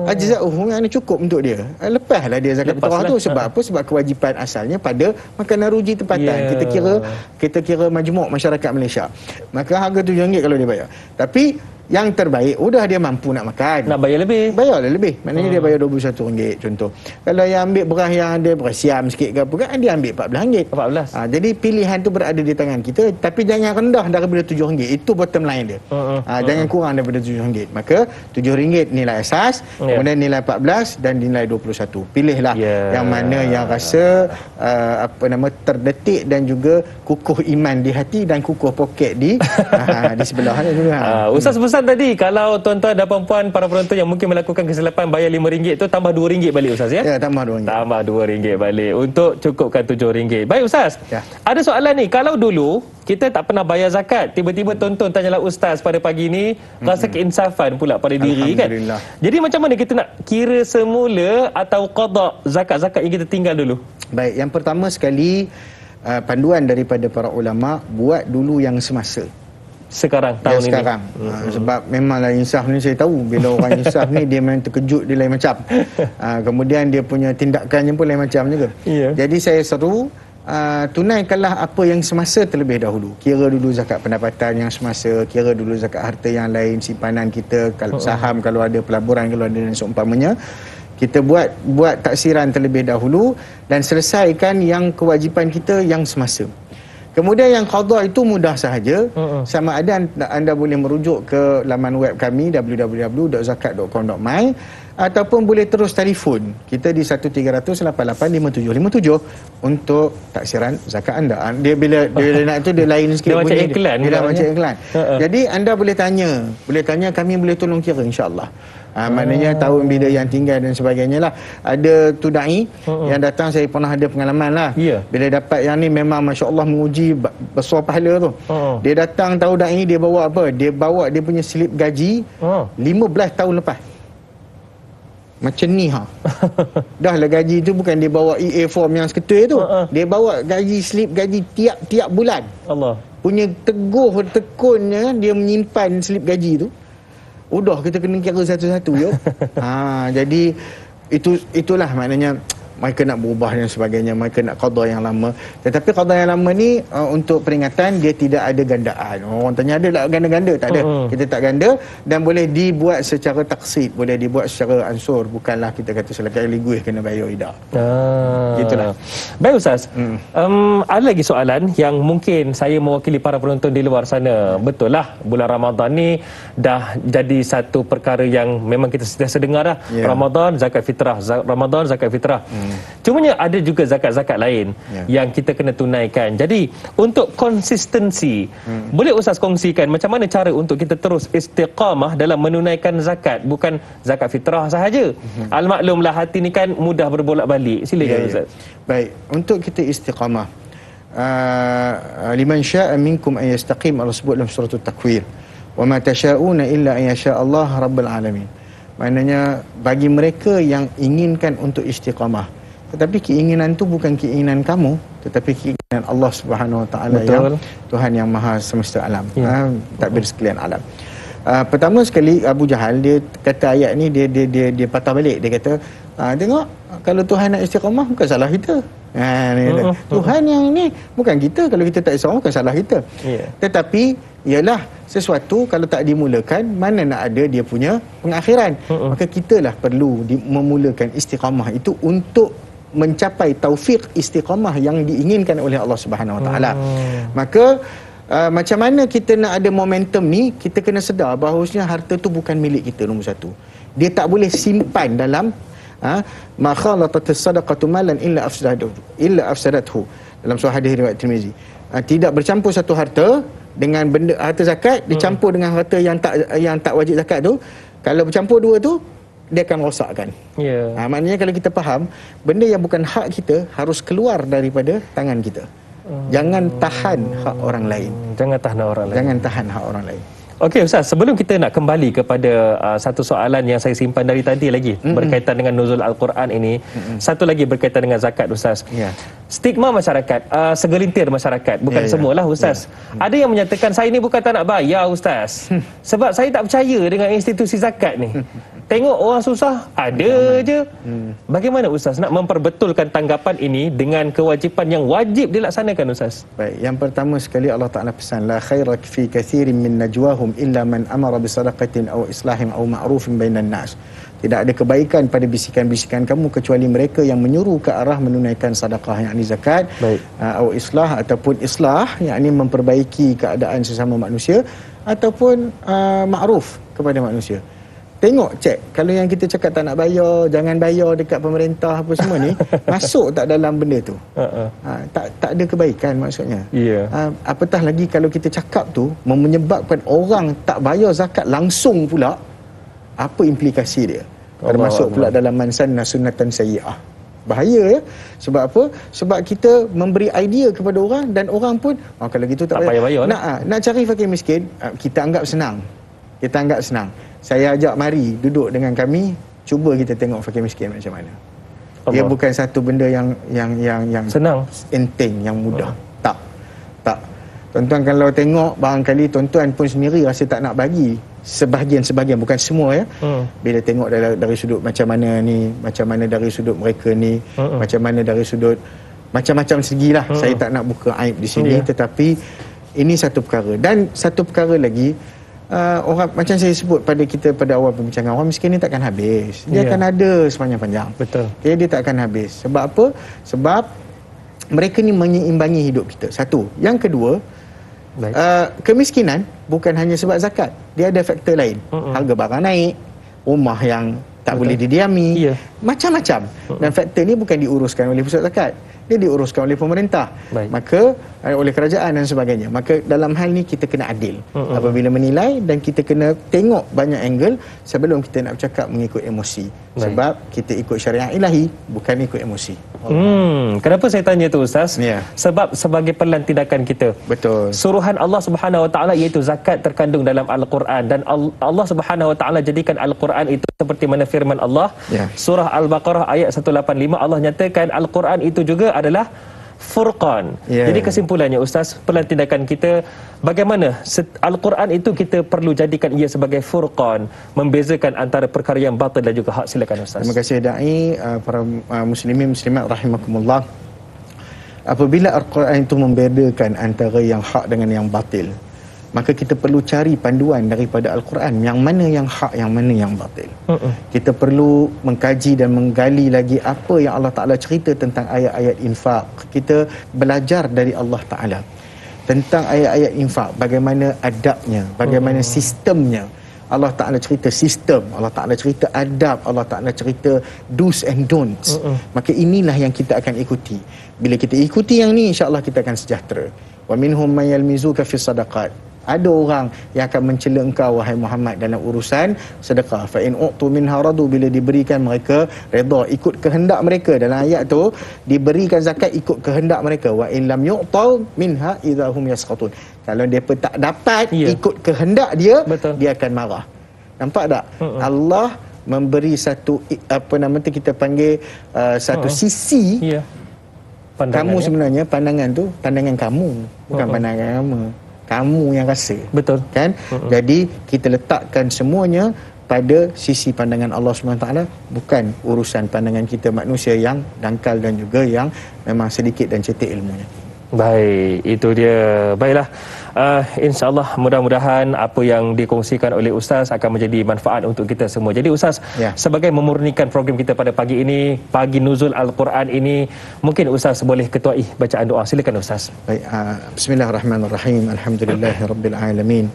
Ajza'uhu, yang cukup untuk dia. Lepaslah dia zakat fitrah tu. Sebab apa? Sebab kewajipan asalnya pada makanan ruji tempatan. Kita kira majmuk masyarakat Malaysia. Maka harga RM7 kalau dia bayar. Tapi yang terbaik, udah dia mampu nak makan, nak bayar lebih, bayarlah lebih. Maknanya dia bayar RM21 contoh. Kalau yang ambil beras yang ada beras siam sikit ke apa kan, dia ambil RM14. Jadi pilihan tu berada di tangan kita. Tapi jangan rendah daripada RM7. Itu bottom line dia. Jangan kurang daripada RM7. Maka RM7 nilai asas, kemudian nilai 14 dan nilai 21. Pilihlah yang mana yang rasa terdetik dan juga kukuh iman di hati dan kukuh poket di sebelahnya juga. Ustaz pesan tadi, kalau tuan-tuan dan puan-puan para penonton yang mungkin melakukan kesilapan bayar RM5 tu, tambah RM2 balik Ustaz ya? Ya, tambah RM2. Tambah RM2 balik untuk cukupkan RM7. Baik Ustaz, ada soalan ni, kalau dulu kita tak pernah bayar zakat, tiba-tiba tonton tanyalah Ustaz pada pagi ni, rasa keinsafan pula pada diri kan? Jadi macam mana kita nak kira semula atau qada zakat-zakat yang kita tinggal dulu? Baik, yang pertama sekali, panduan daripada para ulama, buat dulu yang semasa. Sekarang, tahun ini. Sebab memanglah insaf ni saya tahu, bila orang insaf ni dia memang terkejut, dia lain macam. Kemudian dia punya tindakannya pun lain macam juga. Jadi saya seru, tunaikanlah apa yang semasa terlebih dahulu. Kira dulu zakat pendapatan yang semasa, kira dulu zakat harta yang lain, simpanan kita, kalau saham, kalau ada pelaburan, kalau ada dan seumpamanya. Kita buat taksiran terlebih dahulu dan selesaikan yang kewajipan kita yang semasa. Kemudian yang qada itu mudah sahaja. Sama ada anda boleh merujuk ke laman web kami www.zakat.com.my ataupun boleh terus telefon kita di 1300885757 untuk taksiran zakat anda. Dia bila nak tu dia lain sikit dia bunyi. Dia macam iklan. Jadi anda boleh tanya, kami boleh tolong kira insya-Allah. Maknanya tahun bila yang tinggal dan sebagainya lah. Ada tu da'i yang datang, saya pernah ada pengalaman lah. Bila dapat yang ni memang Masya Allah menguji besar pahala tu. Dia datang tahu da'i, dia bawa apa? Dia bawa dia punya slip gaji 15 tahun lepas. Macam ni Dah lah gaji tu bukan dia bawa EA form yang seketul tu. Dia bawa gaji, slip gaji tiap bulan. Allah punya teguh tekunnya dia menyimpan slip gaji tu. Udah kita kena kira satu-satu yo. Jadi itulah maknanya mereka nak berubah dan sebagainya, mereka nak qada yang lama. Tetapi qada yang lama ni untuk peringatan, dia tidak ada gandaan. Orang tanya ada tak ganda-ganda? Tak ada. Kita tak ganda dan boleh dibuat secara taksid, boleh dibuat secara ansur, bukanlah kita kata sekaligus kena bayar tidak. Gitulah. Baik Ustaz. Ada lagi soalan yang mungkin saya mewakili para penonton di luar sana. Betul lah, bulan Ramadan ni dah jadi satu perkara yang memang kita sentiasa dengar dah. Ramadan zakat fitrah, Ramadan zakat fitrah. Cumanya ada juga zakat-zakat lain yang kita kena tunaikan. Jadi untuk konsistensi, boleh Ustaz kongsikan macam mana cara untuk kita terus istiqamah dalam menunaikan zakat, bukan zakat fitrah sahaja. Al-maklumlah hati ni kan mudah berbolak-balik. Silakan Ustaz. Baik, untuk kita istiqamah, liman syaa minkum an yastaqim, Allah sebut dalam surah At-Takwir, wa ma tasyauna illa an yasha Allah rabbul alamin. Maknanya bagi mereka yang inginkan untuk istiqamah, tetapi keinginan tu bukan keinginan kamu, tetapi keinginan Allah Subhanahu Wa Taala, yang Tuhan yang Maha Semesta Alam, takbir sekalian alam. Pertama sekali Abu Jahal dia kata ayat ni, dia patah balik. Dia kata, tengok, kalau Tuhan nak istiqamah bukan salah kita. Tuhan yang ni bukan kita, kalau kita tak istiqamah bukan salah kita. Tetapi ialah sesuatu kalau tak dimulakan, mana nak ada dia punya pengakhiran. Maka kitalah perlu memulakan istiqamah itu untuk mencapai taufik istiqamah yang diinginkan oleh Allah Subhanahu Wa Taala. Maka macam mana kita nak ada momentum ni, kita kena sedar bahawasanya harta tu bukan milik kita, nombor satu. Dia tak boleh simpan dalam ma khalatat as-sadaqatu malan illa afsadathu, dalam surah hadis riwayat Tirmizi. Tidak bercampur satu harta dengan harta zakat, dicampur dengan harta yang tak wajib zakat tu. Kalau bercampur dua tu, dia akan rosakkan. Ya. Maknanya kalau kita faham, benda yang bukan hak kita harus keluar daripada tangan kita. Jangan tahan hak orang lain. Jangan tahan orang lain. Jangan tahan hak orang lain. Okey Ustaz, sebelum kita nak kembali kepada satu soalan yang saya simpan dari tadi lagi berkaitan dengan nuzul Al-Quran ini, satu lagi berkaitan dengan zakat Ustaz. Stigma masyarakat, segelintir masyarakat, bukan semualah Ustaz. Ada yang menyatakan saya ni bukan tak nak bayar Ustaz. Sebab saya tak percaya dengan institusi zakat ni. Tengok orang susah, ada je. Bagaimana Ustaz nak memperbetulkan tanggapan ini dengan kewajipan yang wajib dilaksanakan Ustaz? Baik, yang pertama sekali Allah Ta'ala pesan, la khaira fi kathirin min najwahum illa man amara bisadaqatin aw islahin aw ma'rufin bainan nas. Tidak ada kebaikan pada bisikan-bisikan kamu kecuali mereka yang menyuruh ke arah menunaikan sedekah, yakni zakat, atau islah ataupun islah, yakni memperbaiki keadaan sesama manusia, ataupun ma'ruf kepada manusia. Tengok, cek, kalau yang kita cakap tak nak bayar, jangan bayar dekat pemerintah apa semua ni, masuk tak dalam benda tu? Tak ada kebaikan maksudnya. Apatah lagi kalau kita cakap tu menyebabkan orang tak bayar zakat langsung pula, apa implikasi dia? Termasuk pula dalam mansanna sunnatan sayyi'ah. Bahaya ya. Sebab apa? Sebab kita memberi idea kepada orang dan orang pun kalau gitu tak payah. Nak cari fakir miskin, kita anggap senang. Kita anggap senang. Saya ajak mari duduk dengan kami, cuba kita tengok fakir miskin macam mana. Dia bukan satu benda yang senang, enteng, yang mudah. Tak. Tuan-tuan kalau tengok, barangkali tuan-tuan pun sendiri rasa tak nak bagi. Sebahagian, bukan semua ya. Bila tengok dari sudut macam mana ni, macam mana dari sudut mereka ni, macam mana dari sudut macam-macam segilah. Saya tak nak buka aib di sini, tetapi ini satu perkara. Dan satu perkara lagi, orang macam saya sebut pada awal perbincangan, orang miskin ni takkan habis. Dia akan ada sepanjang-panjang. Betul. Okay, dia tak akan habis. Sebab apa? Sebab mereka ni menyeimbangi hidup kita. Satu. Yang kedua, kemiskinan bukan hanya sebab zakat. Dia ada faktor lain. Harga barang naik, rumah yang tak boleh didiami, macam-macam. Dan faktor ni bukan diuruskan oleh pusat zakat. Dia diuruskan oleh pemerintah. Maka oleh kerajaan dan sebagainya. Maka dalam hal ni kita kena adil apabila menilai, dan kita kena tengok banyak angle sebelum kita nak bercakap mengikut emosi. Sebab kita ikut syariat ilahi, bukan ikut emosi. Kenapa saya tanya tu Ustaz? Sebab sebagai pelan tindakan kita. Betul. Suruhan Allah Subhanahu Wa Taala iaitu zakat terkandung dalam Al-Quran, dan Allah Subhanahu Wa Taala jadikan Al-Quran itu seperti mana firman Allah surah Al-Baqarah ayat 185, Allah nyatakan Al-Quran itu juga adalah Furqan. Jadi kesimpulannya Ustaz, pelan tindakan kita, bagaimana Al-Quran itu kita perlu jadikan ia sebagai Furqan, membezakan antara perkara yang batil dan juga hak. Silakan Ustaz. Terima kasih Da'i. Para muslimin muslimat rahimakumullah, apabila Al-Quran itu membedakan antara yang hak dengan yang batil, maka kita perlu cari panduan daripada Al-Quran, yang mana yang hak, yang mana yang batil. Kita perlu mengkaji dan menggali lagi apa yang Allah Ta'ala cerita tentang ayat-ayat infak. Kita belajar dari Allah Ta'ala tentang ayat-ayat infak, bagaimana adabnya, bagaimana sistemnya. Allah Ta'ala cerita sistem, Allah Ta'ala cerita adab, Allah Ta'ala cerita do's and don'ts. Maka inilah yang kita akan ikuti. Bila kita ikuti yang ni, insya-Allah kita akan sejahtera. Wa minhum may yalmizuka fi sadaqat. Ada orang yang akan mencela engkau wahai Muhammad dalam urusan sedekah. Fa in u'tu minha radu, bila diberikan mereka redha ikut kehendak mereka. Dalam ayat tu diberikan zakat ikut kehendak mereka. Wa in lam yu'tau minha idahum yasqatun. Kalau depa tak dapat ikut kehendak dia, dia akan marah. Nampak tak? Allah memberi satu kita panggil satu sisi. Kamu sebenarnya pandangan tu pandangan kamu, bukan pandangan kamu. Kamu yang rasa. Betul. Kan? Jadi kita letakkan semuanya pada sisi pandangan Allah SWT, bukan urusan pandangan kita manusia yang dangkal dan juga yang memang sedikit dan cetek ilmunya. Baik, itu dia. Baiklah, insya-Allah mudah-mudahan apa yang dikongsikan oleh Ustaz akan menjadi manfaat untuk kita semua. Jadi Ustaz, sebagai memurnikan program kita pada pagi ini, pagi nuzul Al-Quran ini, mungkin Ustaz boleh ketuai bacaan doa. Silakan Ustaz. Baik, bismillahirrahmanirrahim. Alhamdulillahirabbil alamin.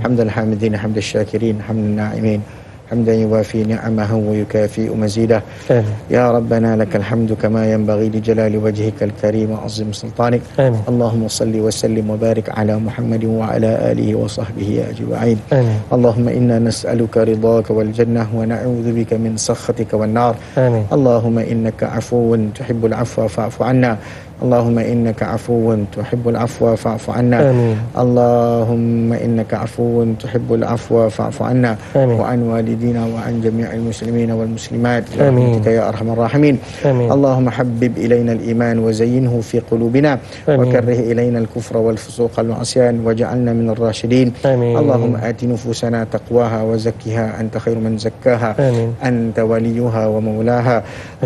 Hamdal hamidin, hamdash syakirin, hamdun na'imin. حمدا يوافي نعمه ويكافئ مزيده. يا ربنا لك الحمد كما ينبغي لجلال وجهك الكريم وعظيم سلطانك. اللهم صل وسلم وبارك على محمد وعلى آله وصحبه أجمعين. اللهم إنا نسألك رضاك والجنة ونعوذ بك من سخطك والنار. اللهم إنك عفو تحب العفو فاعف عنا. اللهم إنك عفو تحب العفو فاعف عنا. اللهم إنك عفو تحب العفو فاعف عنا وعن والدينا وعن جميع المسلمين والمسلمات برحمتك يا أرحم الراحمين. اللهم حبب إلينا الإيمان وزينه في قلوبنا وكره إلينا الكفر والفسوق والعصيان واجعلنا من الراشدين. اللهم آت نفوسنا تقواها وزكها أنت خير من زكاها أنت وليها ومولاها.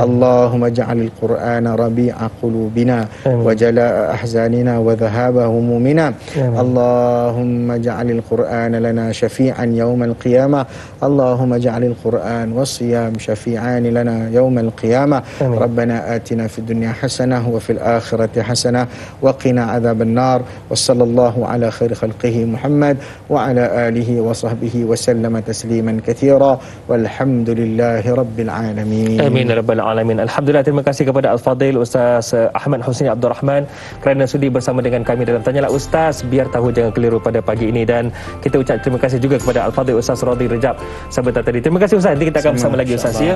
اللهم اجعل القرآن ربيع قلوبنا وجلاء أحزاننا وذهاب همومنا. اللهم اجعل القرآن لنا شفيعا يوم القيامة. اللهم اجعل القرآن والصيام شفيعان لنا يوم القيامة. ربنا آتنا في الدنيا حسنة وفي الآخرة حسنة وقنا عذاب النار. وصلى الله على خير خلقه محمد وعلى آله وصحبه وسلم تسليما كثيرا والحمد لله رب العالمين. Amin ya rabbal alamin. Alhamdulillah, terima kasih kepada Al-Fadhil Ustaz Ahmad Husni Abdul Rahman kerana sudi bersama dengan kami dalam Tanyalah Ustaz, biar tahu jangan keliru pada pagi ini. Dan kita ucap terima kasih juga kepada Al-Fadhil Ustaz Radhi Rejab sebentar tadi. Terima kasih Ustaz. Nanti kita akan bersama lagi Ustaz ya.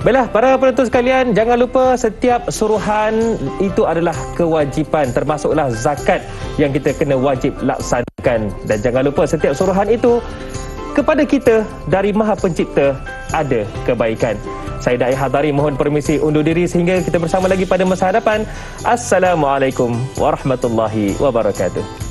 Baiklah para penonton sekalian, jangan lupa setiap suruhan itu adalah kewajipan, termasuklah zakat yang kita kena wajib laksanakan. Dan jangan lupa setiap suruhan itu kepada kita dari Maha Pencipta ada kebaikan. Saya Da'i Hadari mohon permisi undur diri sehingga kita bersama lagi pada masa hadapan. Assalamualaikum warahmatullahi wabarakatuh.